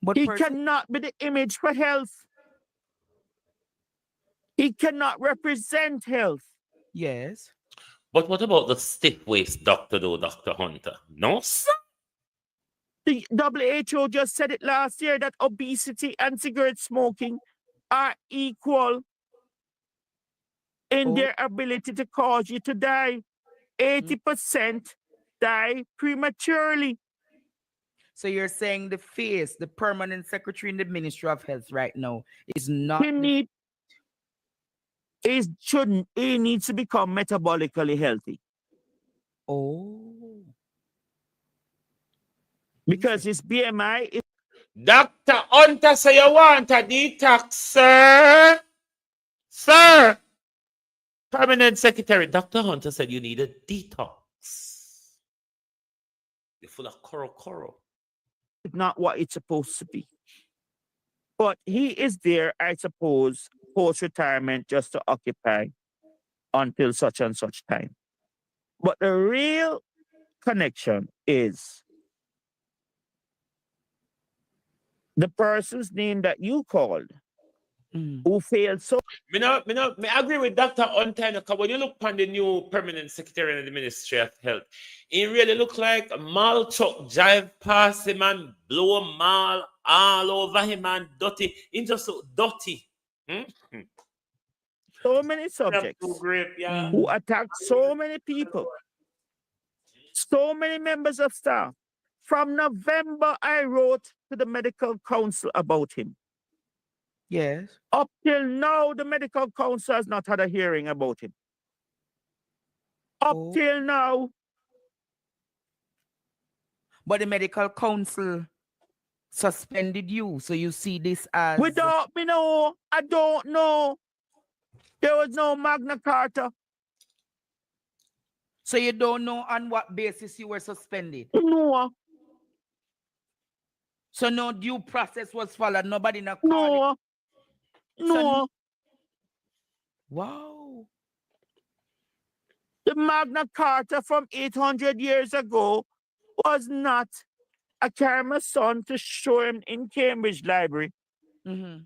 But he cannot be the image for health. He cannot represent health. Yes. But what about the stiff waist doctor, though, Dr. Hunter? No, sir. The WHO just said it last year that obesity and cigarette smoking are equal in their ability to cause you to die. 80% die prematurely. So you're saying the face, the permanent secretary in the Ministry of Health right now, is not. He needs to become metabolically healthy. Oh. Because his BMI is. Dr. Hunter say you want a detox, sir. Sir. Permanent Secretary Dr. Hunter said you need a detox. You're full of coro. It's not what it's supposed to be. But he is there, I suppose, post-retirement just to occupy until such and such time. But the real connection is the person's name that you called who failed so. Me agree with Dr. Hunter because when you look on the new permanent secretary in the Ministry of Health, he really look like a mall truck drive past him and blow a mall all over him and dirty. He's just so dirty. So many subjects who attacked so many people, so many members of staff. From November, I wrote to the medical council about him. Yes. Up till now, the medical council has not had a hearing about him. Up till now. But the medical council suspended you, so you see this as. Without me know, I don't know. There was no Magna Carta. So you don't know on what basis you were suspended? No. So no due process was followed. Nobody in a No. No. Wow. The Magna Carta from 800 years ago was not. I carry my son to show him in Cambridge Library. The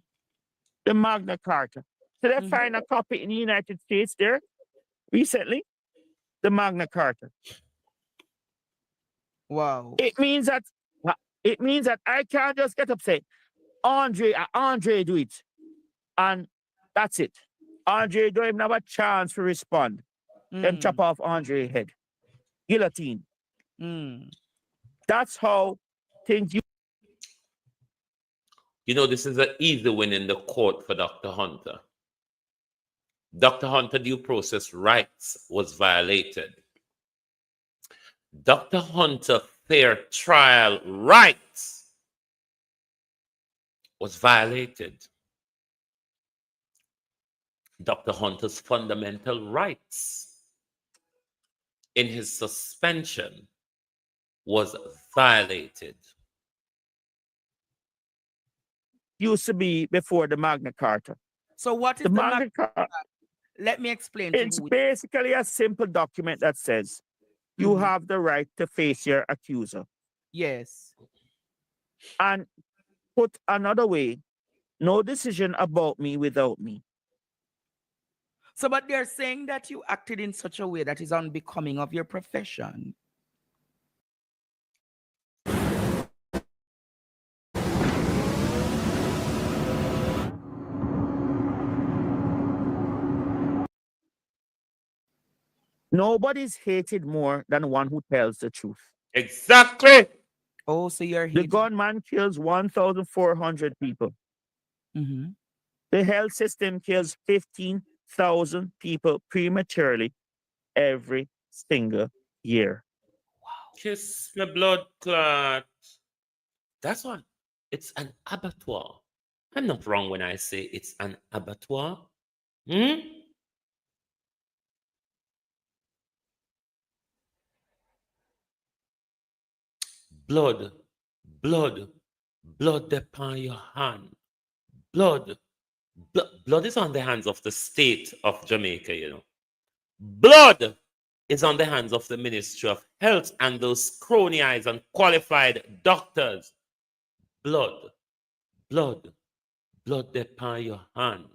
Magna Carta. So they find a copy in the United States there recently. The Magna Carta. Wow. It means that I can't just get up and say, Andre do it. And that's it. Andre don't even have a chance to respond. Then chop off Andre's head. Guillotine. That's how things. You know, this is an easy win in the court for Dr. Hunter. Dr. Hunter due process rights was violated. Dr. Hunter fair trial rights was violated. Dr. Hunter's fundamental rights in his suspension was violated. Used to be before the Magna Carta. So what is the Magna Carta? Let me explain. It's basically a simple document that says you have the right to face your accuser. Yes. And put another way, no decision about me without me. So, but they're saying that you acted in such a way that is unbecoming of your profession. Nobody's hated more than one who tells the truth. Exactly. Oh, so you're the gunman kills 1,400 people. The health system kills 15,000 people prematurely every single year. Wow. Kiss my blood clot. That's one. It's an abattoir. I'm not wrong when I say it's an abattoir. Blood upon your hand. Blood is on the hands of the state of Jamaica, you know. Blood is on the hands of the Ministry of Health and those cronyized and qualified doctors. Blood upon your hand.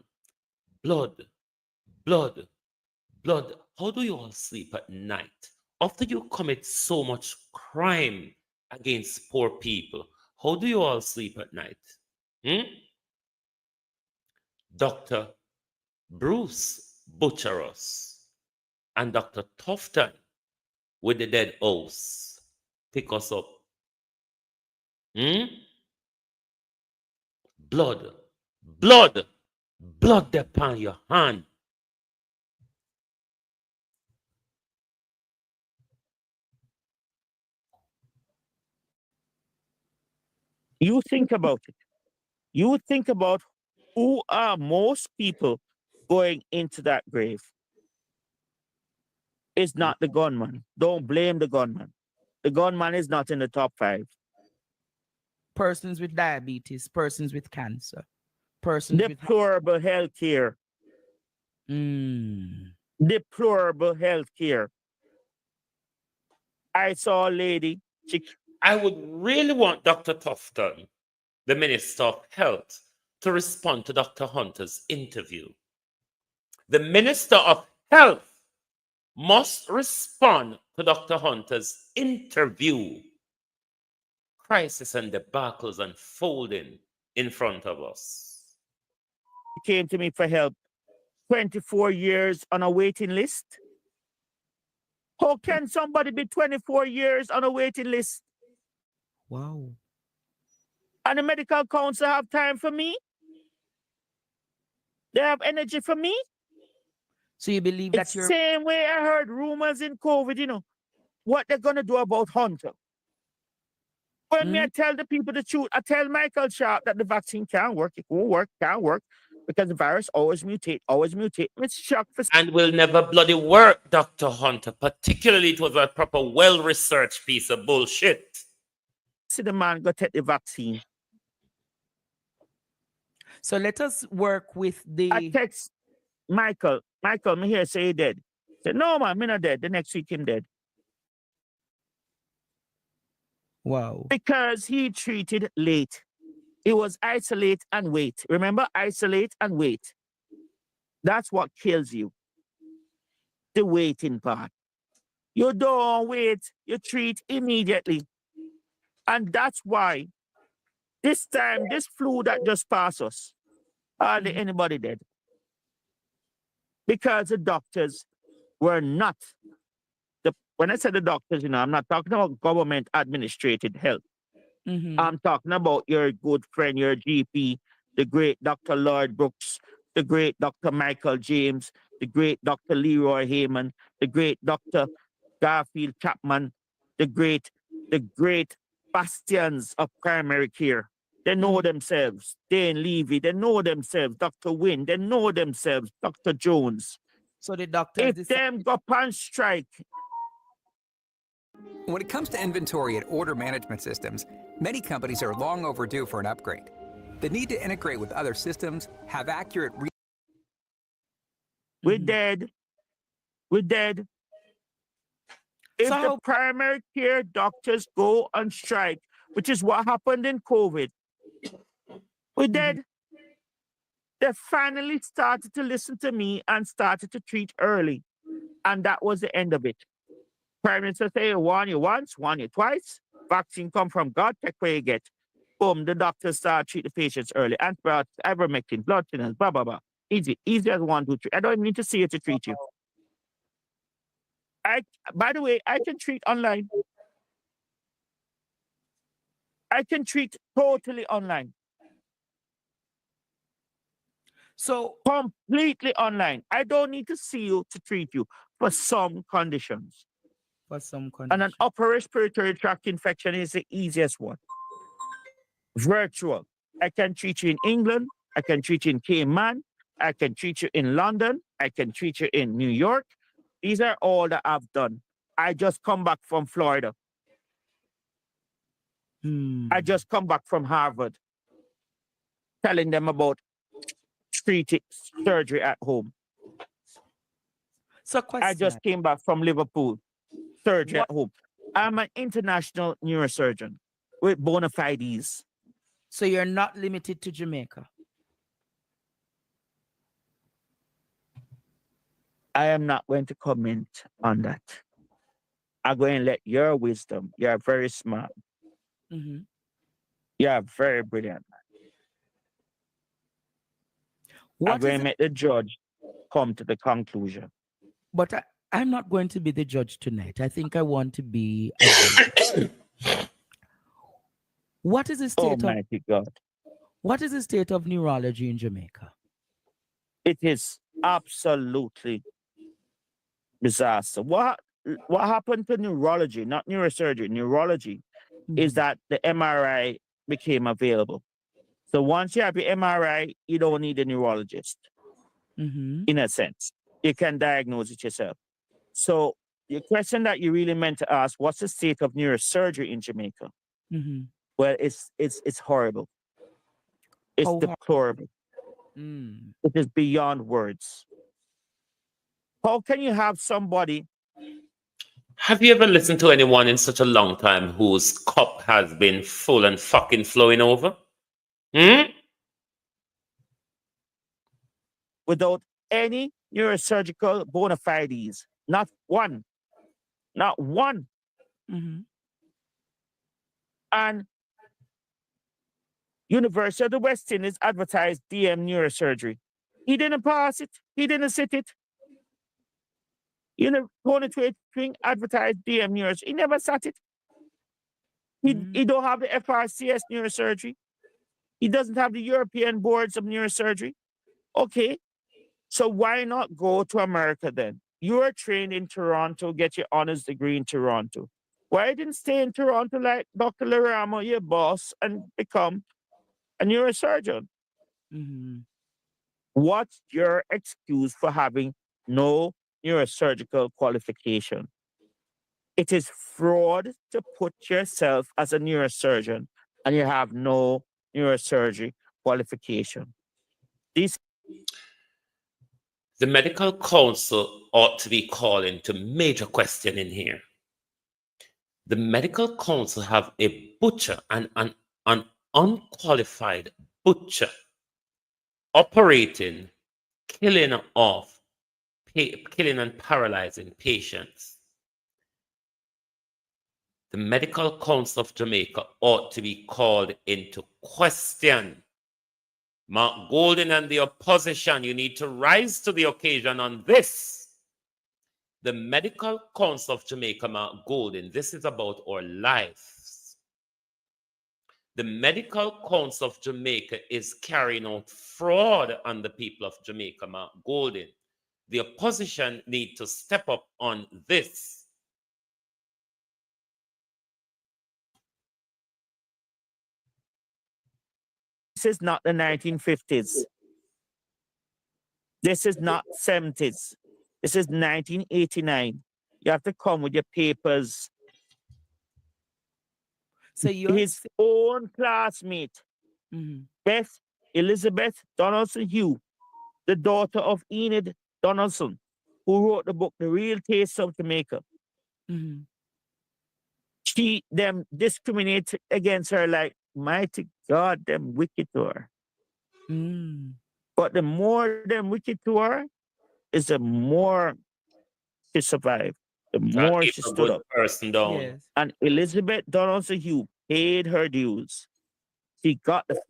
Blood. How do you all sleep at night? After you commit so much crime against poor people. How do you all sleep at night? Dr. Bruce Butcheros and Dr. Tufton with the dead house pick us up. Blood, blood, blood upon your hand. You think about it. You think about who are most people going into that grave. It's not the gunman. Don't blame the gunman. The gunman is not in the top 5. Persons with diabetes, persons with cancer, persons with Deplorable health care. Deplorable health care. I saw a lady. I would really want Dr. Tufton, the Minister of Health, to respond to Dr. Hunter's interview. The Minister of Health must respond to Dr. Hunter's interview. Crisis and debacles unfolding in front of us. He came to me for help. 24 years on a waiting list. How can somebody be 24 years on a waiting list? Wow. And the medical council have time for me? They have energy for me? So you believe that you're... Same way I heard rumors in COVID, you know, what they're going to do about Hunter. When me I tell the people the truth, I tell Michael Sharp that the vaccine can't work, it won't work, can't work, because the virus always mutate, always mutate. It's shock for... And will never bloody work, Dr. Hunter. Particularly it was a proper, well-researched piece of bullshit. See the man go take the vaccine. So let us work with the... I text Michael, me here say he dead. Say, no man, me not dead. The next week him dead. Wow. Because he treated late. It was isolate and wait. Remember, isolate and wait. That's what kills you. The waiting part. You don't wait, you treat immediately. And that's why this time, this flu that just passed us, hardly anybody dead. Because the doctors were not, when I say the doctors, you know, I'm not talking about government administrated health. I'm talking about your good friend, your GP, the great Dr. Lloyd Brooks, the great Dr. Michael James, the great Dr. Leroy Heyman, the great Dr. Garfield Chapman, the great bastions of primary care. They know themselves. Dane Levy, they know themselves. Dr. Wynn, they know themselves. Dr. Jones. So the doctors... If them go on strike... When it comes to inventory and order management systems, many companies are long overdue for an upgrade. The need to integrate with other systems, have accurate... We're dead. We're dead. If the primary care doctors go on strike, which is what happened in COVID, we're dead. They finally started to listen to me and started to treat early. And that was the end of it. Prime Minister say, warn you once, warn you twice. Vaccine come from God, take where you get. Boom, the doctors start treat the patients early. Antibiotics, ivermectin, blood thinners, blah, blah, blah. Easy, easy as 1, 2, 3. I don't even need to see you to treat you. By the way, I can treat online. I can treat totally online. So completely online. I don't need to see you to treat you for some conditions. For some conditions. And an upper respiratory tract infection is the easiest one. Virtual. I can treat you in England. I can treat you in Cayman. I can treat you in London. I can treat you in New York. These are all that I've done. I just come back from Florida. I just come back from Harvard, telling them about treating surgery at home. So question. I just came back from Liverpool, surgery at home. I'm an international neurosurgeon with bona fides. So you're not limited to Jamaica? I am not going to comment on that. I'm going to let your wisdom, you're very smart, Mm-hmm. Yeah, very brilliant. I'm going to make the judge come to the conclusion. But I'm not going to be the judge tonight. I think I want to be a jury. What is the state Almighty God. What is the state of neurology in Jamaica? It is absolutely disaster. What happened to neurology, not neurosurgery, neurology, is that the MRI became available. So once you have your MRI, you don't need a neurologist. In a sense, you can diagnose it yourself. So the question that you really meant to ask, what's the state of neurosurgery in Jamaica? Well, it's horrible. It's deplorable. It is beyond words. How can you have somebody? Have you ever listened to anyone in such a long time whose cup has been full and fucking flowing over? Without any neurosurgical bona fides? Not one. Not one. And University of the West Indies advertised DM neurosurgery. He didn't pass it. He didn't sit it. Tony Twing advertised DM neurosurgery. He never sat it. He don't have the FRCS neurosurgery. He doesn't have the European boards of neurosurgery. Okay. So why not go to America then? You are trained in Toronto, get your honors degree in Toronto. Why didn't stay in Toronto like Dr. Laramo, your boss, and become a neurosurgeon? What's your excuse for having no neurosurgical qualification? It is fraud to put yourself as a neurosurgeon and you have no neurosurgery qualification. The medical council ought to be called into major question in here. The medical council have a butcher, an unqualified butcher, operating, killing and paralyzing patients. The Medical Council of Jamaica ought to be called into question. Mark Golden and the opposition, you need to rise to the occasion on this. The Medical Council of Jamaica, Mark Golden, this is about our lives. The Medical Council of Jamaica is carrying out fraud on the people of Jamaica, Mark Golden. The opposition need to step up on this. This is not the 1950s. This is not 70s. This is 1989. You have to come with your papers. So his own classmate, Beth Elizabeth Donaldson Hugh, the daughter of Enid Donaldson, who wrote the book The Real Taste of Jamaica. Them discriminate against her like, mighty God, them wicked to her. But the more them wicked to her, is the more she survived. The more she stood up. Person down. Yes. And Elizabeth Donaldson Hugh paid her dues. She got the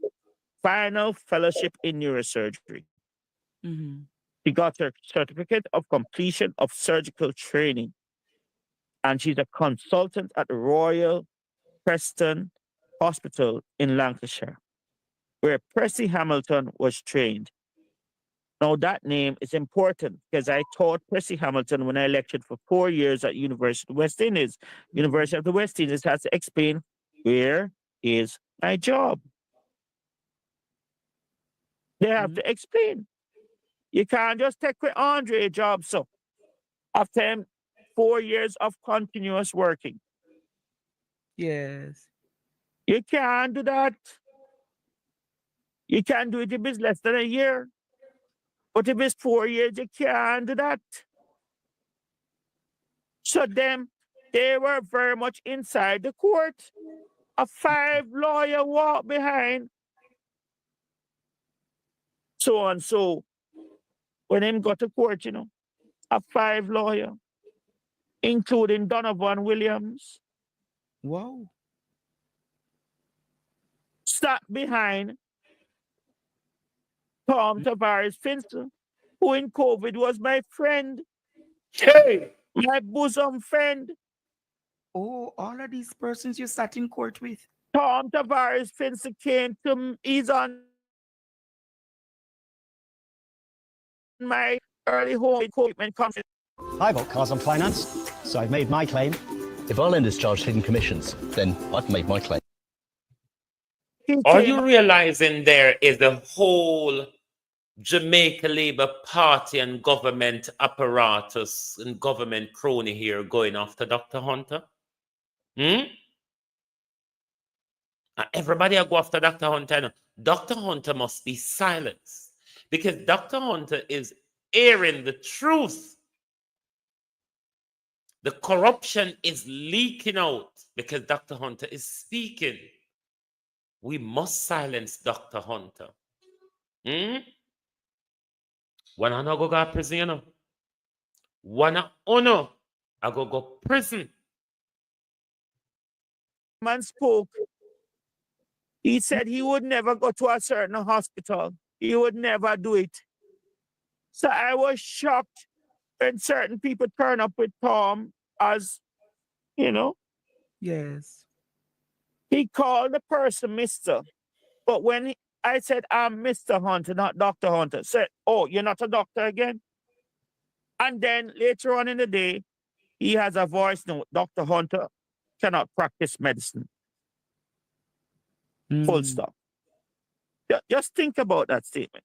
final fellowship in neurosurgery. She got her certificate of completion of surgical training. And she's a consultant at the Royal Preston Hospital in Lancashire, where Percy Hamilton was trained. Now, that name is important because I taught Percy Hamilton when I lectured for 4 years at University of the West Indies. University of the West Indies has to explain, where is my job? They have to explain. You can't just take with Andre a job, so after him, 4 years of continuous working. Yes. You can't do that. You can't do it if it's less than a year. But if it's 4 years, you can't do that. So they were very much inside the court. A 5-lawyer walk behind. So and so. When him got to court, a 5-lawyer, including Donovan Williams. Wow. sat behind Tom Tavares Finster, who in COVID was my friend. Hey, my bosom friend. Oh, all of these persons you sat in court with. Tom Tavares Finster came to he's on my early home equipment conference. I've got cars on finance, so I've made my claim. If our lenders charged hidden commissions, then I've made my claim. Are you realizing there is a whole Jamaica Labour Party and government apparatus and government crony here going after Dr. Hunter? Everybody will go after Dr. Hunter. No. Dr. Hunter must be silenced because Dr. Hunter is airing the truth. The corruption is leaking out because Dr. Hunter is speaking. We must silence Dr. Hunter. When I go to prison, you know. When I go prison. Man spoke. He said he would never go to a certain hospital. He would never do it. So I was shocked when certain people turn up with Tom as, you know. Yes. He called the person Mr. But when I said, I'm Mr. Hunter, not Dr. Hunter, said, oh, you're not a doctor again? And then later on in the day, he has a voice note, Dr. Hunter cannot practice medicine. Full stop. Just think about that statement.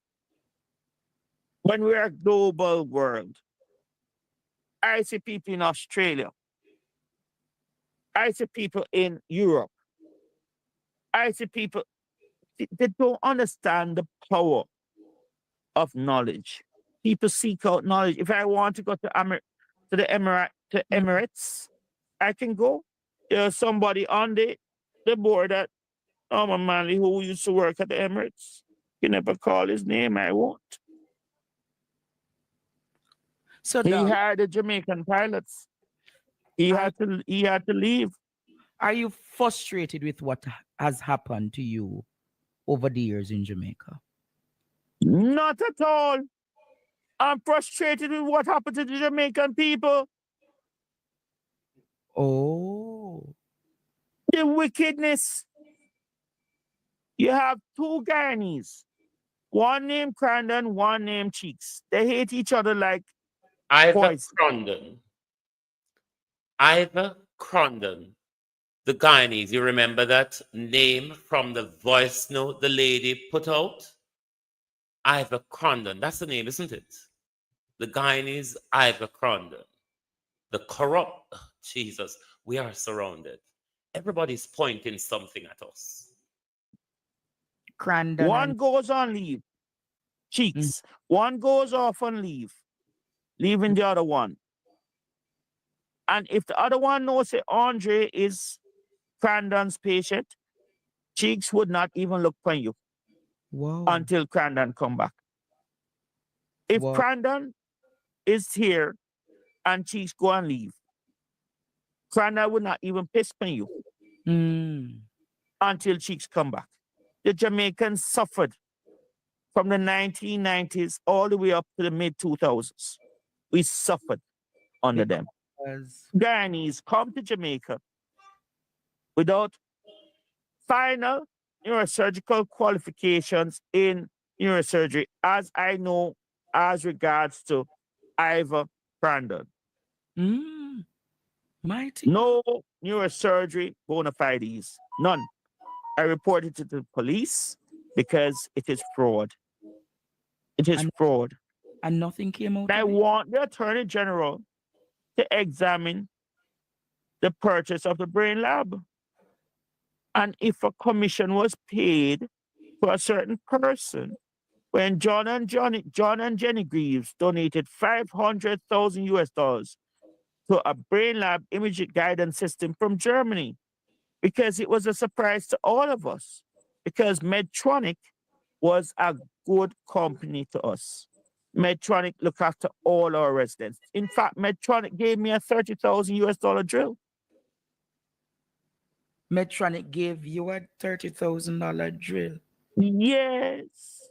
When we're a global world, I see people in Australia. I see people in Europe. I see people, they don't understand the power of knowledge. People seek out knowledge. If I want to go to the Emirates, I can go. There's somebody on the board that Norman Manley who used to work at the Emirates. You never call his name, I won't. So he hired the Jamaican pilots. He had to leave. Are you frustrated with what has happened to you over the years in Jamaica? Not at all. I'm frustrated with what happened to the Jamaican people. Oh. The wickedness. You have two Guyanese. One named Crandon, one named Cheeks. They hate each other like Crondon. Ivor Crondon. The Guyanese, you remember that name from the voice note the lady put out? Ivor Crondon. That's the name, isn't it? The Guyanese, Ivor Crondon. The corrupt, Jesus, we are surrounded. Everybody's pointing something at us. Crandon. One goes on leave. Cheeks. One goes off on leave. Leaving the other one. And if the other one knows that Andre is Crandon's patient, Cheeks would not even look for you. Whoa. Until Crandon come back. If Crandon is here and Cheeks go and leave, Crandon would not even piss on you until Cheeks come back. The Jamaicans suffered from the 1990s all the way up to the mid-2000s. We suffered under them. Guyanese come to Jamaica without final neurosurgical qualifications in neurosurgery, as I know as regards to Ivor Crandon. Mighty. No neurosurgery bona fides. None. I reported to the police because it is fraud. It is fraud. And nothing came out. I want the Attorney General to examine the purchase of the brain lab. And if a commission was paid for a certain person, when John and Jenny Greaves donated $500,000 to a brain lab imaging guidance system from Germany, because it was a surprise to all of us, because Medtronic was a good company to us. Medtronic looked after all our residents. In fact, Medtronic gave me a $30,000 drill. Medtronic gave you a $30,000 drill. Yes.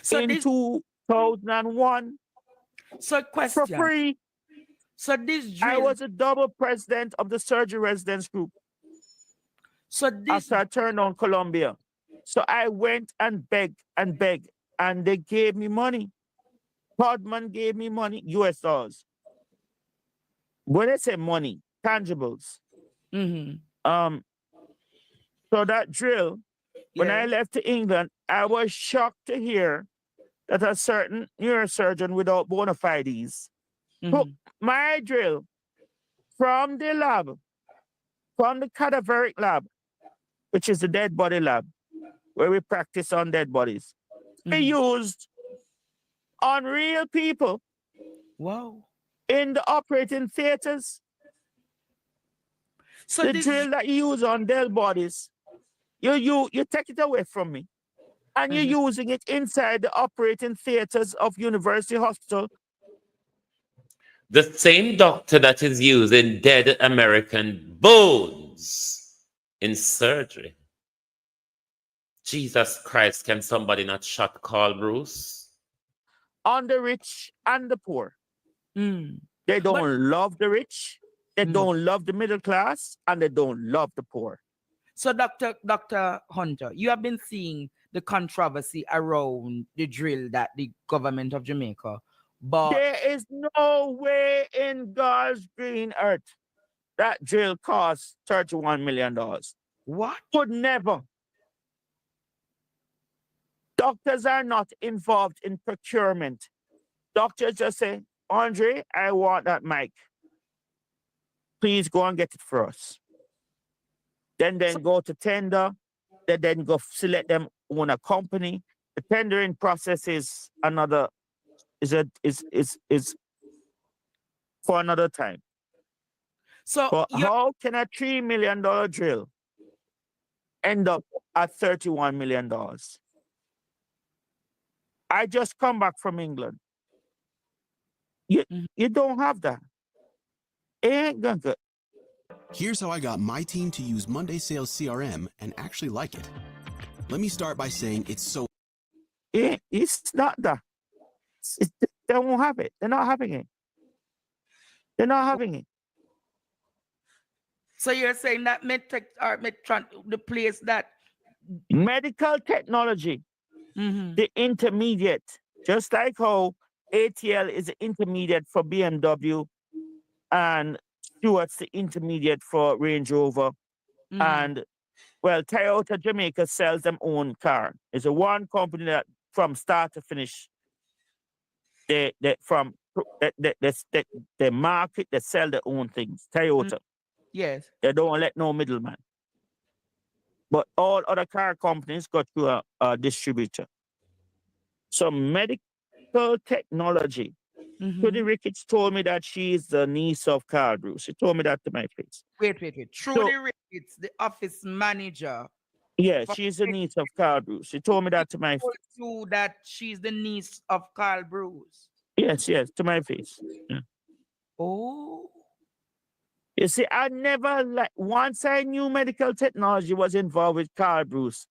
So in this 2001 so for question. free. So this I drill. was a double president of the surgery residence group. So this after I turned on Colombia. So I went and begged, and they gave me money. Podman gave me money, US dollars. When I say money, tangibles. So that drill, when I left to England, I was shocked to hear that a certain neurosurgeon without bona fides took my drill from the lab, from the cadaveric lab, which is the dead body lab, where we practice on dead bodies. They used on real people. Wow. In the operating theaters. So the drill that you use on dead bodies, you take it away from me. And you're using it inside the operating theaters of University Hospital. The same doctor that is using dead American bones in surgery. Jesus Christ, can somebody not shut Carl Bruce? On the rich and the poor. They don't love the rich, they don't love the middle class, and they don't love the poor. So Dr. Hunter, you have been seeing the controversy around the drill that the government of Jamaica, but there is no way in God's green earth that drill costs $31 million. What? Would never. Doctors are not involved in procurement. Doctors just say, Andre, I want that mic. Please go and get it for us. Then go to tender. They then go select them on a company. The tendering process is another is for another time. So but how can a $3 million drill end up at $31 million? I just come back from England. You don't have that. It ain't gonna. Here's how I got my team to use Monday Sales CRM and actually like it. Let me start by saying it's so. It's not that. They won't have it. They're not having it. They're not having it. So you're saying that MedTech or Medtron, the place that medical technology, the intermediate, just like how ATL is the intermediate for BMW and Stewart's the intermediate for Range Rover. And well, Toyota Jamaica sells them own car. It's a one company that from start to finish, they market, they sell their own things. Toyota. Yes. They don't let no middleman. But all other car companies go through a distributor. So medical technology. Trudy Ricketts told me that she is the niece of Carl Bruce. She told me that to my face. Wait. Trudy Ricketts, the office manager. Yeah, she's the niece of Carl Bruce. She told me that to my face. You that she's the niece of Carl Bruce. Yes, to my face. Yeah. Oh. You see, I never once I knew medical technology was involved with Carl Bruce.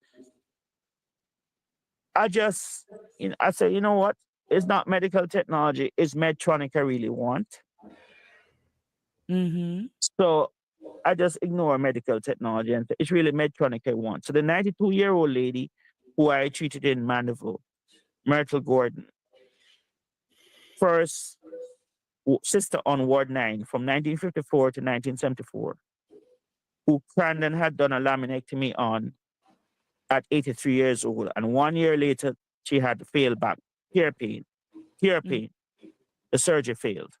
I just, I said, you know what? It's not medical technology. It's Medtronic I really want. So I just ignore medical technology and it's really Medtronic I want. So the 92-year-old lady who I treated in Mandeville, Myrtle Gordon, first sister on Ward 9 from 1954 to 1974, who Crandon had done a laminectomy on at 83 years old. And 1 year later, she had failed back. Tear pain. The surgery failed.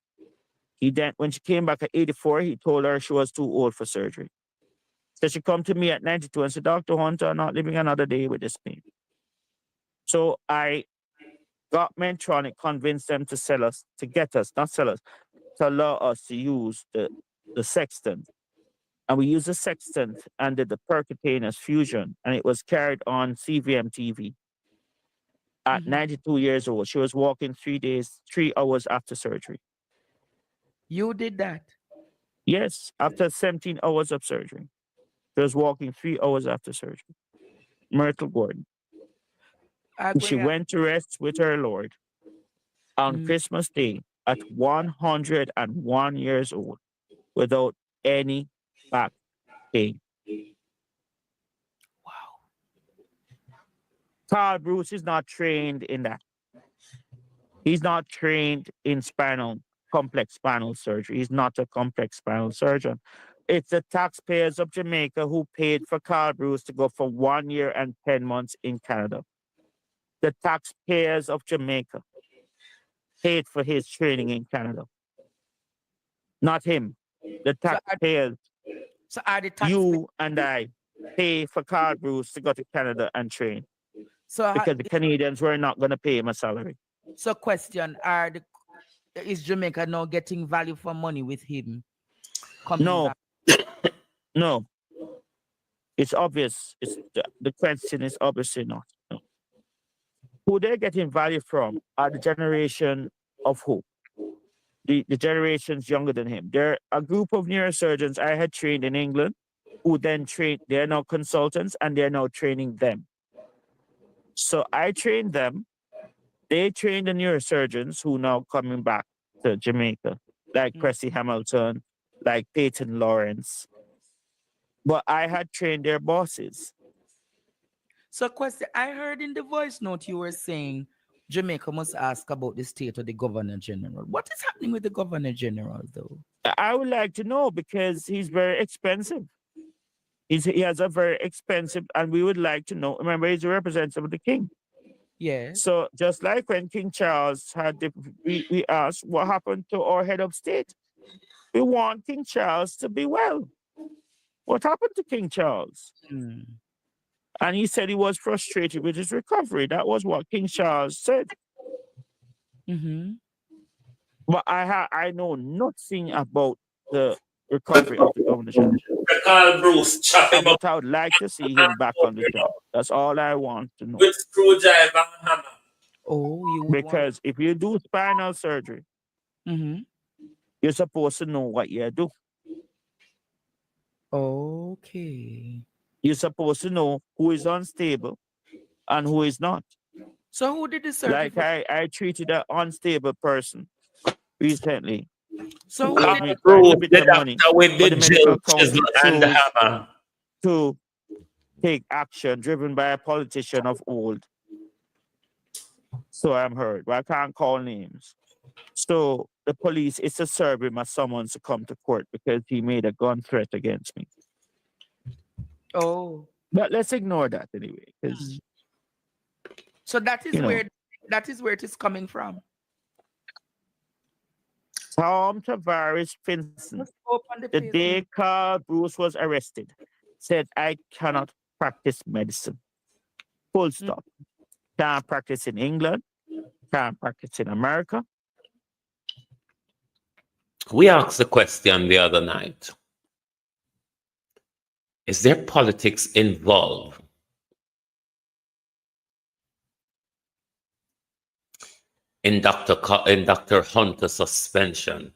He then, when she came back at 84, he told her she was too old for surgery. So she come to me at 92 and said, Dr. Hunter, I'm not living another day with this pain. So I got Medtronic, convinced them to sell us, to get us, not sell us, to allow us to use the sextant. And we used the sextant and did the percutaneous fusion, and it was carried on CVM TV. At 92 years old, she was walking 3 hours after surgery. You did that? Yes, after 17 hours of surgery. She was walking 3 hours after surgery. Myrtle Gordon. And she went to rest with her Lord on Christmas Day at 101 years old without any back pain. Wow. Carl Bruce is not trained in that. He's not trained in complex spinal surgery. He's not a complex spinal surgeon. It's the taxpayers of Jamaica who paid for Carl Bruce to go for 1 year and 10 months in Canada. The taxpayers of Jamaica paid for his training in Canada. Not him. The taxpayers. So are the you and I pay for Carl Bruce to go to Canada and train. So because the Canadians were not going to pay him a salary. So question, is Jamaica now getting value for money with him? No. No. It's obvious. The question is obviously not. No. Who they're getting value from are the generation of who? The generations younger than him. They're a group of neurosurgeons I had trained in England who then trained, they're now consultants and they're now training them. So I trained them. They trained the neurosurgeons who now coming back to Jamaica, like Cressy Hamilton, like Peyton Lawrence. But I had trained their bosses. So question, I heard in the voice note you were saying Jamaica must ask about the state of the Governor General. What is happening with the Governor General, though? I would like to know because he's very expensive. He has a very expensive, and we would like to know. Remember, he's a representative of the king. Yeah. So just like when King Charles had, we asked what happened to our head of state. We want King Charles to be well. What happened to King Charles? And he said he was frustrated with his recovery. That was what King Charles said. But I know nothing about the recovery of the Governor General. Carl Bruce chopping but I would like to see him back on the job. That's all I want to know. with screwdriver and hammer. Oh, because if you do spinal surgery, you're supposed to know what you do. Okay. You're supposed to know who is unstable and who is not. So who did the surgery? Like I treated an unstable person recently. So who who made did quite a bit of money, with but the the medical jill, council chisel, and the chose hammer? to take action driven by a politician of old. So I'm heard, but I can't call names. So the police is to serve him as someone to come to court because he made a gun threat against me. Oh. But let's ignore that anyway. So that is where it is coming from. Tom Tavares Finson, the day Carl Bruce was arrested, said, I cannot practice medicine. Full stop. Can't practice in England. Can't practice in America. We asked the question the other night. Is there politics involved? In Dr. Hunter's suspension.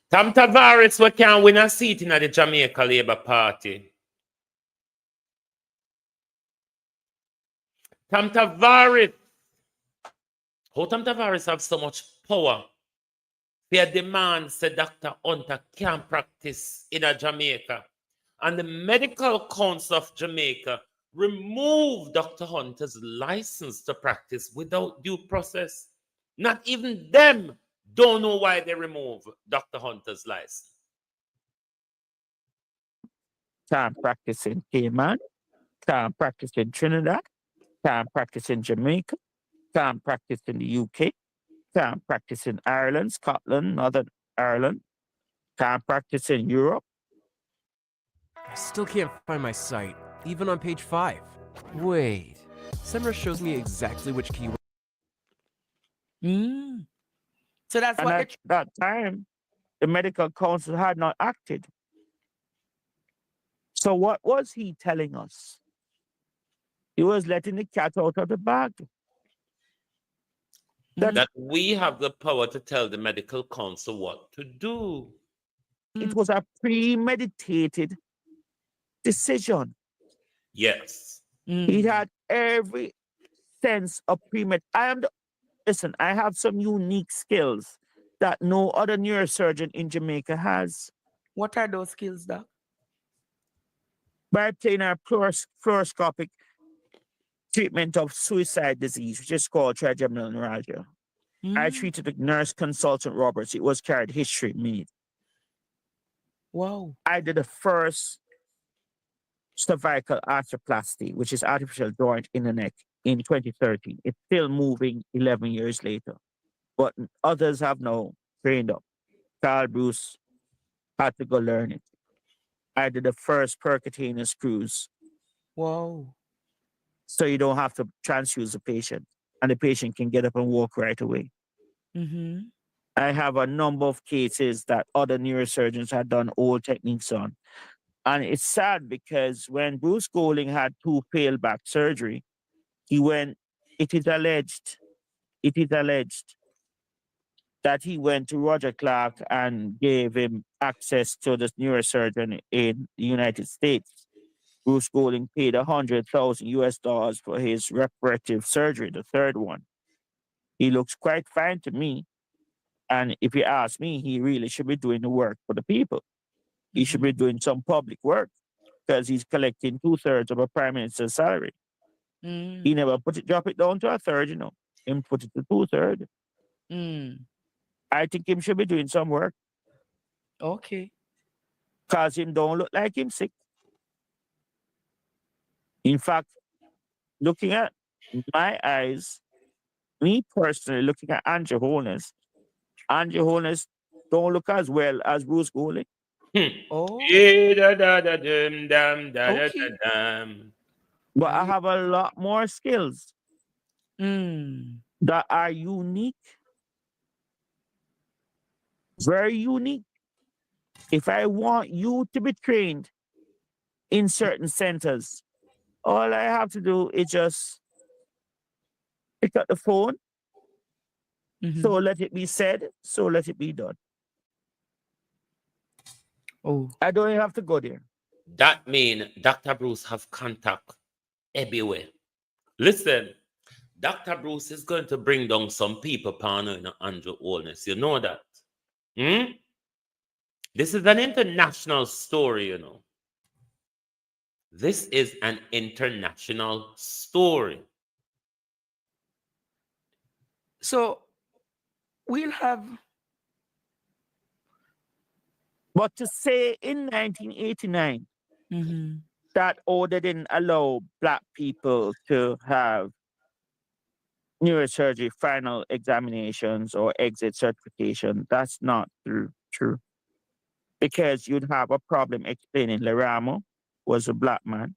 Tom Tavares, we can't win a seat in the Jamaica Labour Party. Tom Tavares. How Tom Tavares have so much power? Their demands say Dr. Hunter can't practice in Jamaica. And the Medical Council of Jamaica removed Dr. Hunter's license to practice without due process. Not even them don't know why they remove Dr. Hunter's license. Can't practice in Cayman. Can't practice in Trinidad. Can't practice in Jamaica. Can't practice in the UK. Can't practice in Ireland, Scotland, Northern Ireland. Can't practice in Europe. I still can't find my site, even on page 5. Wait, SEMrush shows me exactly which keyword. So that's and what at that time, the medical council had not acted. So what was he telling us? He was letting the cat out of the bag. That we have the power to tell the medical council what to do. It was a premeditated decision. Yes. He had every sense of listen, I have some unique skills that no other neurosurgeon in Jamaica has. What are those skills, Doc? By playing a fluoroscopic treatment of suicide disease, which is called trigeminal neuralgia. I treated the nurse consultant Roberts. It was carried history made. Wow. I did the first cervical arthroplasty, which is artificial joint in the neck, in 2013. It's still moving 11 years later. But others have now trained up. Carl Bruce had to go learn it. I did the first percutaneous screws. Wow. So you don't have to transfuse the patient, and the patient can get up and walk right away. Mm-hmm. I have a number of cases that other neurosurgeons had done old techniques on. And it's sad because when Bruce Golding had 2 failed back surgery, it is alleged that he went to Roger Clark and gave him access to this neurosurgeon in the United States. Bruce Golding paid $100,000 for his reparative surgery, the third one. He looks quite fine to me. And if you ask me, he really should be doing the work for the people. He should be doing some public work because he's collecting 2/3 of a prime minister's salary. He never drop it down to 1/3, you know. Him put it to 2/3. I think him should be doing some work. Okay. Cause him don't look like him sick. In fact, looking at my eyes, me personally looking at Andrew Holness don't look as well as Bruce Golding. Oh. But I have a lot more skills that are unique. Very unique. If I want you to be trained in certain centers, all I have to do is just pick up the phone. So let it be said, so let it be done. Oh. I don't even have to go there. That means Dr. Bruce have contact everywhere. Listen, Dr. Bruce is going to bring down some people upon Andrew Holness. You know that? This is an international story, you know. This is an international story. So we'll have. But to say in 1989 that they didn't allow Black people to have neurosurgery final examinations or exit certification, that's not true. Because you'd have a problem explaining Leramo was a Black man.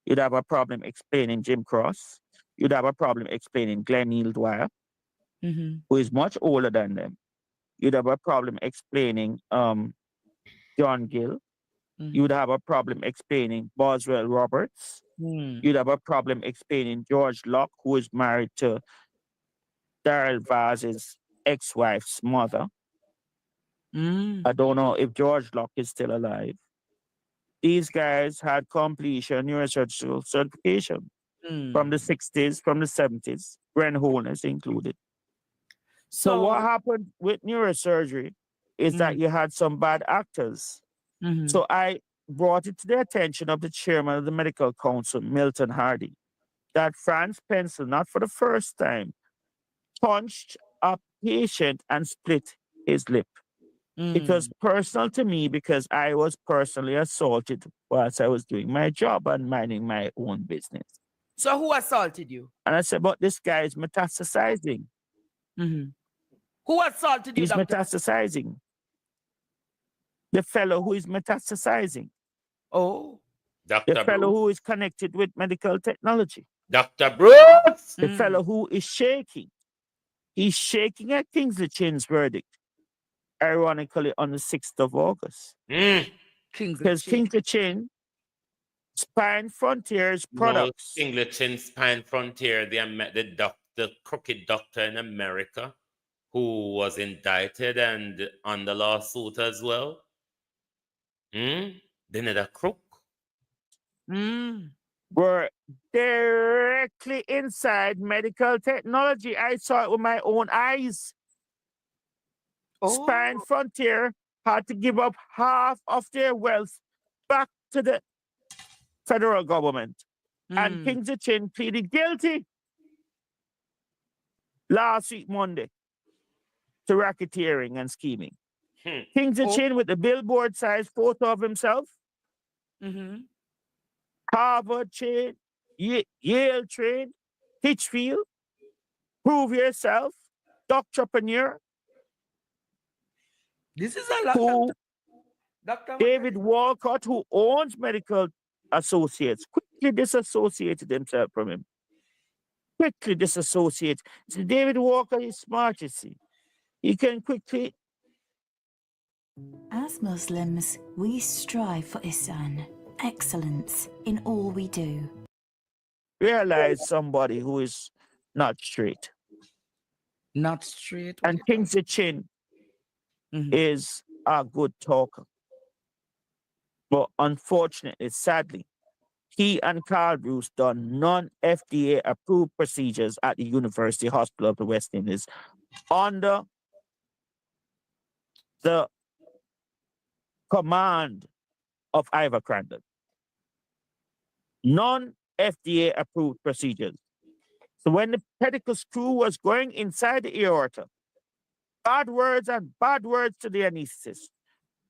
You'd have a problem explaining Jim Cross. You'd have a problem explaining Glenn Neil Dwyer, who is much older than them. You'd have a problem explaining John Gill. You'd have a problem explaining Boswell Roberts. You'd have a problem explaining George Locke, who is married to Darrell Vaz's ex-wife's mother. I don't know if George Locke is still alive. These guys had completion neurosurgical certification from the 60s, from the 70s, Gren Holness included. So what happened with neurosurgery is that you had some bad actors. So I brought it to the attention of the chairman of the medical council, Milton Hardy, that Franz Pencil, not for the first time, punched a patient and split his lip. It was personal to me because I was personally assaulted whilst I was doing my job and minding my own business. So who assaulted you? And I said, but this guy is metastasizing. Who assaulted you, He's doctor? metastasizing. The fellow who is metastasizing. Oh. The fellow who is connected with medical technology. Dr. Bruce! The fellow who is shaking. He's shaking at Kingsley Chin's verdict, ironically, on the 6th of August. Because Kingsley Chin, Spine Frontiers products. No, Kingsley Chin, Spine Frontier, the crooked doctor in America who was indicted and on the lawsuit as well. Then a crook. Were directly inside medical technology. I saw it with my own eyes. Spine Frontier had to give up half of their wealth back to the federal government. And King Chin pleaded guilty last week, Monday, to racketeering and scheming. King Chin with the billboard-sized photo of himself, Harvard trained, Yale trained, Hitchfield, prove yourself, doctorpreneur. This is a lot. Who, Dr. David Walcott, who owns Medical Associates, quickly disassociated himself from him. Quickly disassociate. See, David Walker is smart, you see. He can quickly. As Muslims, we strive for ihsan, excellence in all we do. Realize somebody who is not straight. Not straight. And King Chin is a good talker. But unfortunately, sadly, he and Carl Bruce done non-FDA approved procedures at the University Hospital of the West Indies under the command of Ivor Crandall. Non-FDA approved procedures. So when the pedicle screw was going inside the aorta, bad words to the anesthetist.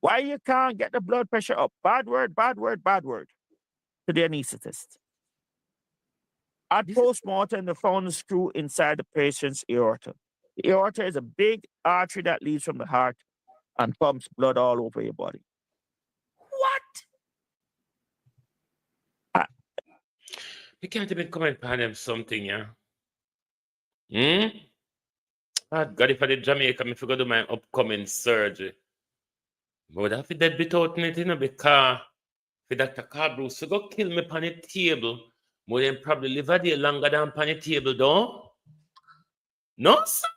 Why you can't get the blood pressure up? Bad word to the anesthetist. At postmortem, they found the screw inside the patient's aorta. The aorta is a big artery that leads from the heart and pumps blood all over your body. You can't even comment upon them something, yeah? God, if I did Jamaica, I forgot to do my upcoming surgery. But I feel dead bit out in it, you know, because for Dr. Carl Bruce, go kill me on the table, more than probably live a day longer than on the table, though. No, sir.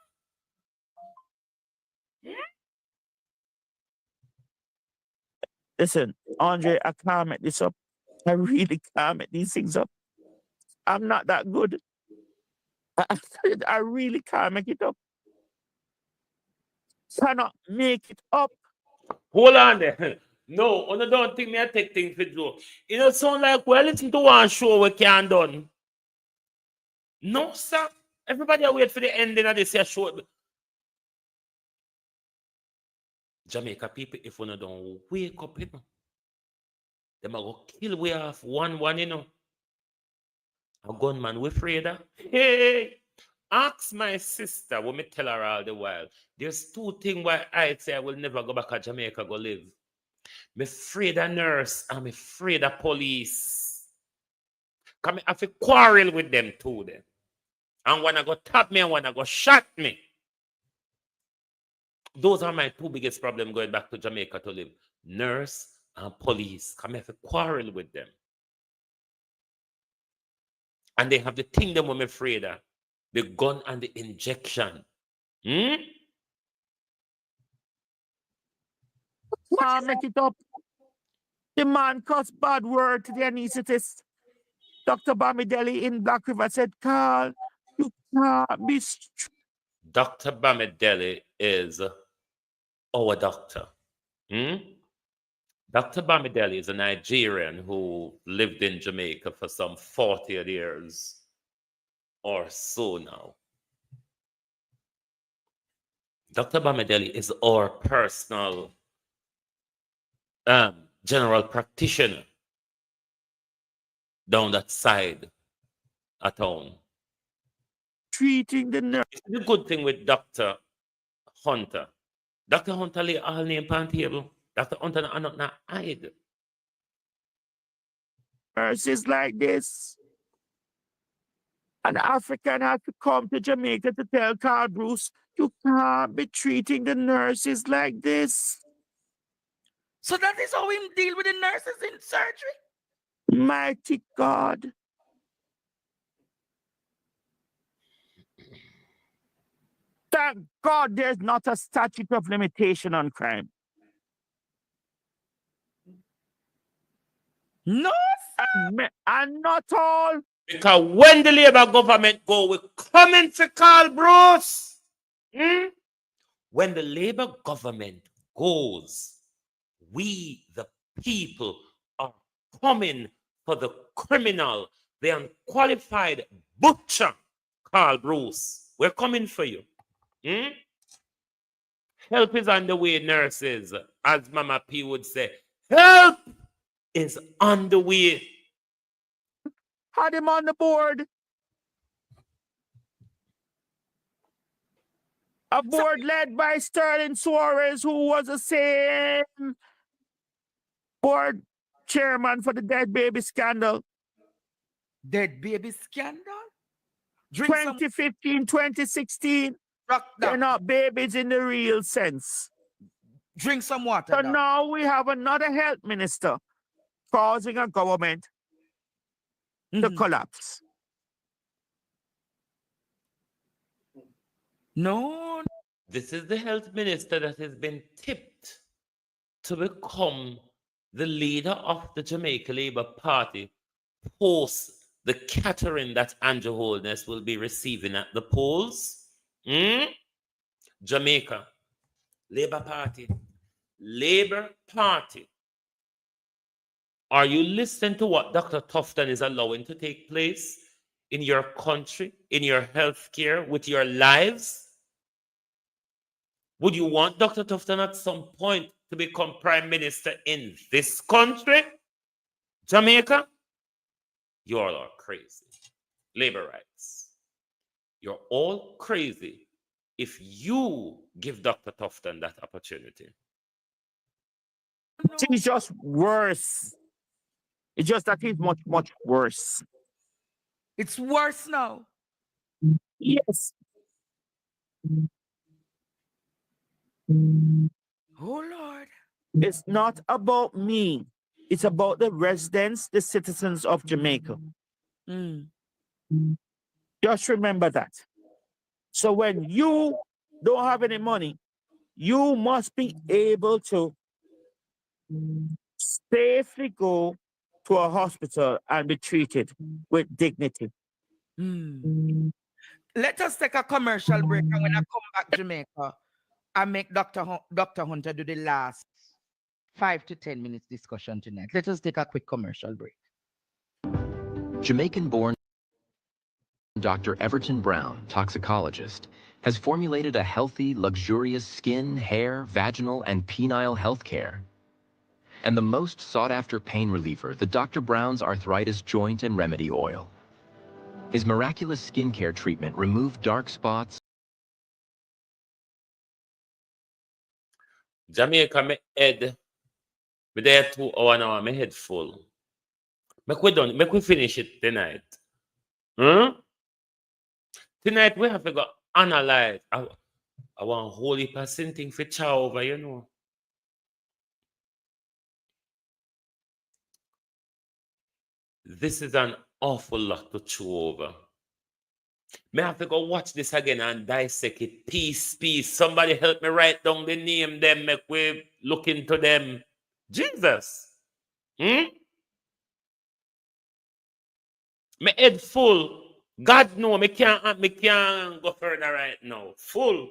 Listen, Andre, I can't make this up. I really can't make these things up. I'm not that good. I really can't make it up. Cannot make it up. Hold on there. No, I don't think me I take things for Joe. It don't sound like we're listening to one show we can't done. No, sir. Everybody wait for the ending of this show. Jamaica people, if we don't wake up, you know, them are going to kill we off one, you know. A gunman we afraid of. Hey, ask my sister, when me tell her all the while, there's two things why I say I will never go back to Jamaica go live. Me afraid of nurse and me afraid of police. Because I have to quarrel with them too then. And when I go tap me and when I go shot me. Those are my two biggest problems going back to Jamaica to live. Nurse and police. Because I have to quarrel with them. And they have the thing that I'm afraid of. The gun and the injection. Can't make it up. The man cussed bad word to the anesthetist. Dr. Bamidele in Black River said, Carl, you can't be Dr. Bamidele is our doctor. Dr. Bamidele is a Nigerian who lived in Jamaica for some 40 years or so now. Dr. Bamidele is our personal general practitioner down that side at home. Treating the nurse. The good thing with Dr. Hunter. Dr. Hunter lay all name on the table. Dr. Hunter not hide. Nurses like this. An African had to come to Jamaica to tell Carl Bruce, you can't be treating the nurses like this. So that is how we deal with the nurses in surgery? Mighty God. Thank God there's not a statute of limitation on crime. No, And not all. Because when the Labour government go, we coming to call Bruce. When the Labour government goes, we, the people, are coming for the criminal, the unqualified butcher, Carl Bruce. We're coming for you. Help is on the way, nurses, as Mama P would say. Help is on the way. Had him on the board. A board led by Sterling Suarez, who was the same board chairman for the dead baby scandal. Dead baby scandal? 2015, 2016. They're not babies in the real sense. Drink some water. So now we have another health minister causing a government to collapse. No. This is the health minister that has been tipped to become the leader of the Jamaica Labour Party post the catering that Andrew Holness will be receiving at the polls. Jamaica Labour Party. Labour Party. Are you listening to what Dr. Tufton is allowing to take place in your country, in your healthcare, with your lives? Would you want Dr. Tufton at some point to become prime minister in this country, Jamaica? You all are crazy. Labor rights. You're all crazy if you give Dr. Tufton that opportunity. It's just worse. It's just that he's much, much worse. It's worse now. Yes. Oh, Lord. It's not about me. It's about the residents, the citizens of Jamaica. Just remember that. So when you don't have any money, you must be able to safely go to a hospital and be treated with dignity. Let us take a commercial break, and when I come back Jamaica, I make Dr. Hunter do the last 5 to 10 minutes discussion tonight. Let us take a quick commercial break. Jamaican-born Dr. Everton Brown, toxicologist, has formulated a healthy, luxurious skin, hair, vaginal, and penile health care. And the most sought-after pain reliever, the Dr. Brown's Arthritis Joint and Remedy Oil. His miraculous skincare treatment removed dark spots. Jamaica, me head. Me there 2 hours now, my head full. Make we finish it tonight. Tonight we have to go analyze. I want holy person thing for chow over, you know. This is an awful lot to chew over. May have to go watch this again and dissect it piece. Somebody help me write down the name them, make we look into them. Jesus. My head full. God know me can't go further right now. Full.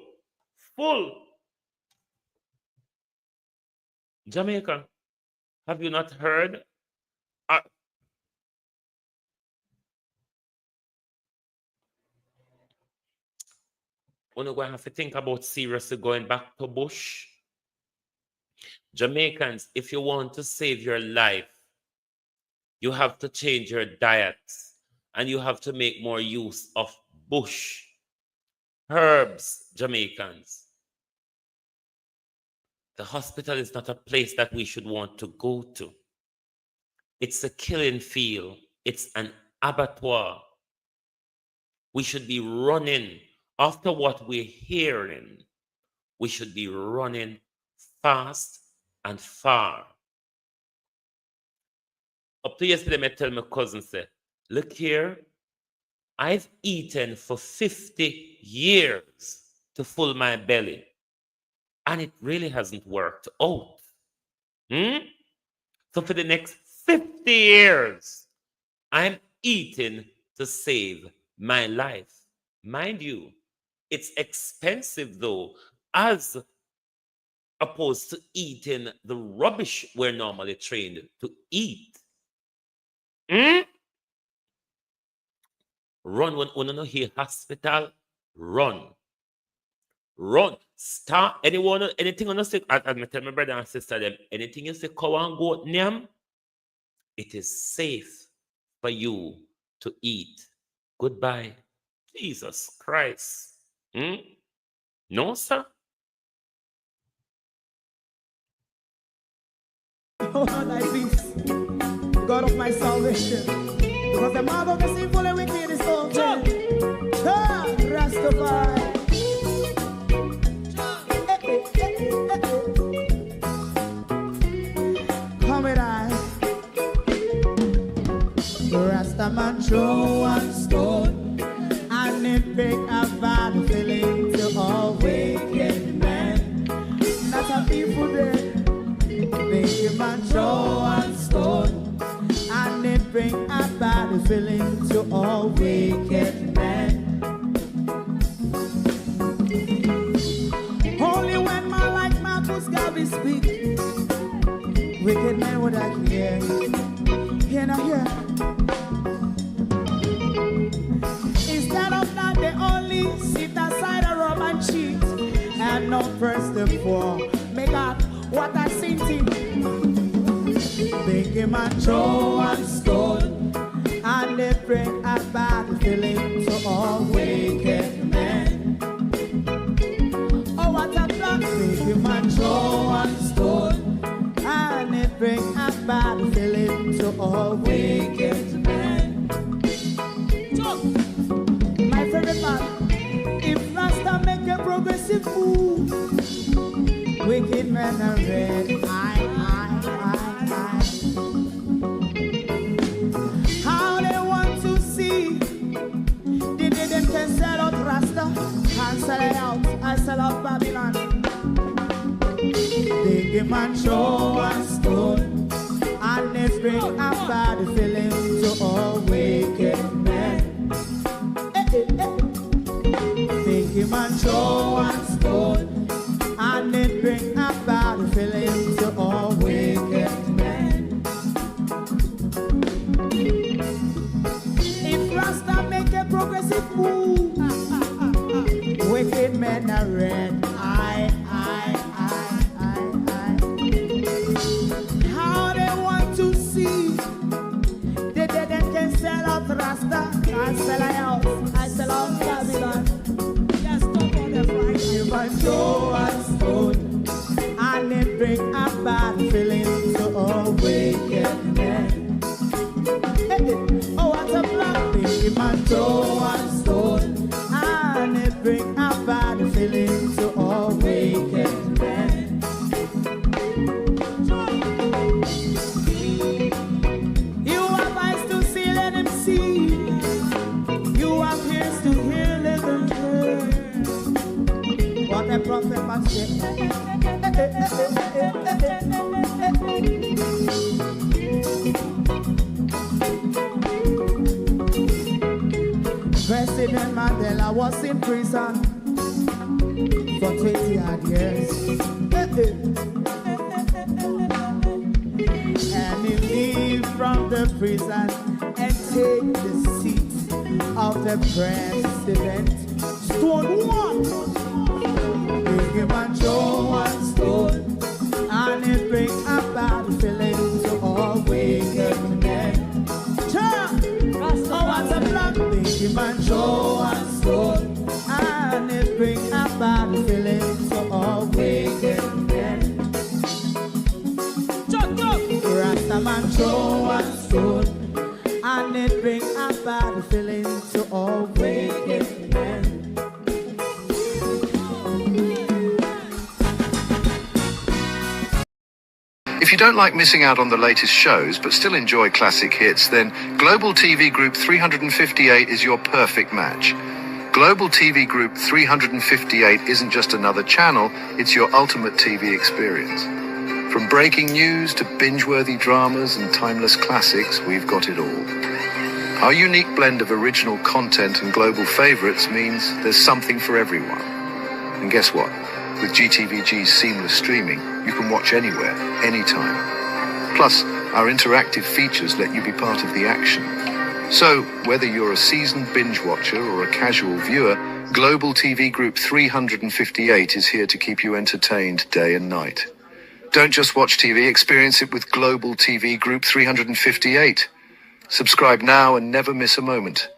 Jamaica, have you not heard? We're going to have to think about seriously going back to bush. Jamaicans, if you want to save your life, you have to change your diets and you have to make more use of bush herbs, Jamaicans. The hospital is not a place that we should want to go to. It's a killing field. It's an abattoir. We should be running. After what we're hearing, we should be running fast and far. Up to yesterday, I tell my cousin, say, look here, I've eaten for 50 years to fill my belly. And it really hasn't worked out. So for the next 50 years, I'm eating to save my life. Mind you, it's expensive though, as opposed to eating the rubbish we're normally trained to eat. Run when you hear hospital, run. Run. Start anyone, anything on the sick. I tell my brother and sister them, anything you say cow and goat name, it is safe for you to eat. Goodbye. Jesus Christ. No, sir. Oh, thy peace, God of my salvation. Because the mouth of the sinful and wicked is open. Rastafari. Come with I. Rastaman throw one stone, and it break a bad feeling to all wicked men. Not a people there. Make a man throw one stone, and it bring a bad feeling to all wicked men. Only when man like Marcus Garvey speak, wicked men would I hear. Hear not hear. Instead of that, they only sit aside and rob and cheat, and not first the poor. Make God what I seen him. Make a man throw one stone, and they bring a bad feeling to all wicked men. Oh, what a plan. Make a man throw one stone, and they bring a bad feeling to all wicked men. My favorite man, if Rasta make a progressive move, wicked men are red. How they want to see they didn't can sell out Rasta and sell it out. I sell out Babylon. They give man show and stone, and they bring a bad feeling to all wicked men. They give man show and stone, and it bring a bad feeling to all wicked men. If Rasta make a progressive move, wicked men are red. How they want to see they didn't can sell out Rasta and sell out. I sell out Babylon. Just talk on the Friday. But show and stone, and it bring a bad feeling to all wicked men. Oh, what a black thing, man, show and stone, and it bring a bad feeling to all wicked men. You have eyes to see, let him see. You have ears to hear, let them hear. What a prophet must say. President Mandela was in prison for 20 odd years. And he leave from the prison and take the seat of the president. Stone one. Big man throw one stone, and it bring a bad feeling to all wicked men. Oh, what a black big man throw one stone, and it bring a bad feeling to all wicked men. Rasta man throw one stone, and it bring a bad feeling to all wicked men. If you don't like missing out on the latest shows but still enjoy classic hits, then Global TV Group 358 is your perfect match. Global TV Group 358 isn't just another channel, it's your ultimate TV experience. From breaking news to binge-worthy dramas and timeless classics, we've got it all. Our unique blend of original content and global favorites means there's something for everyone. And guess what? With GTVG's seamless streaming, you can watch anywhere, anytime. Plus, our interactive features let you be part of the action. So, whether you're a seasoned binge watcher or a casual viewer, Global TV Group 358 is here to keep you entertained day and night. Don't just watch TV, experience it with Global TV Group 358. Subscribe now and never miss a moment.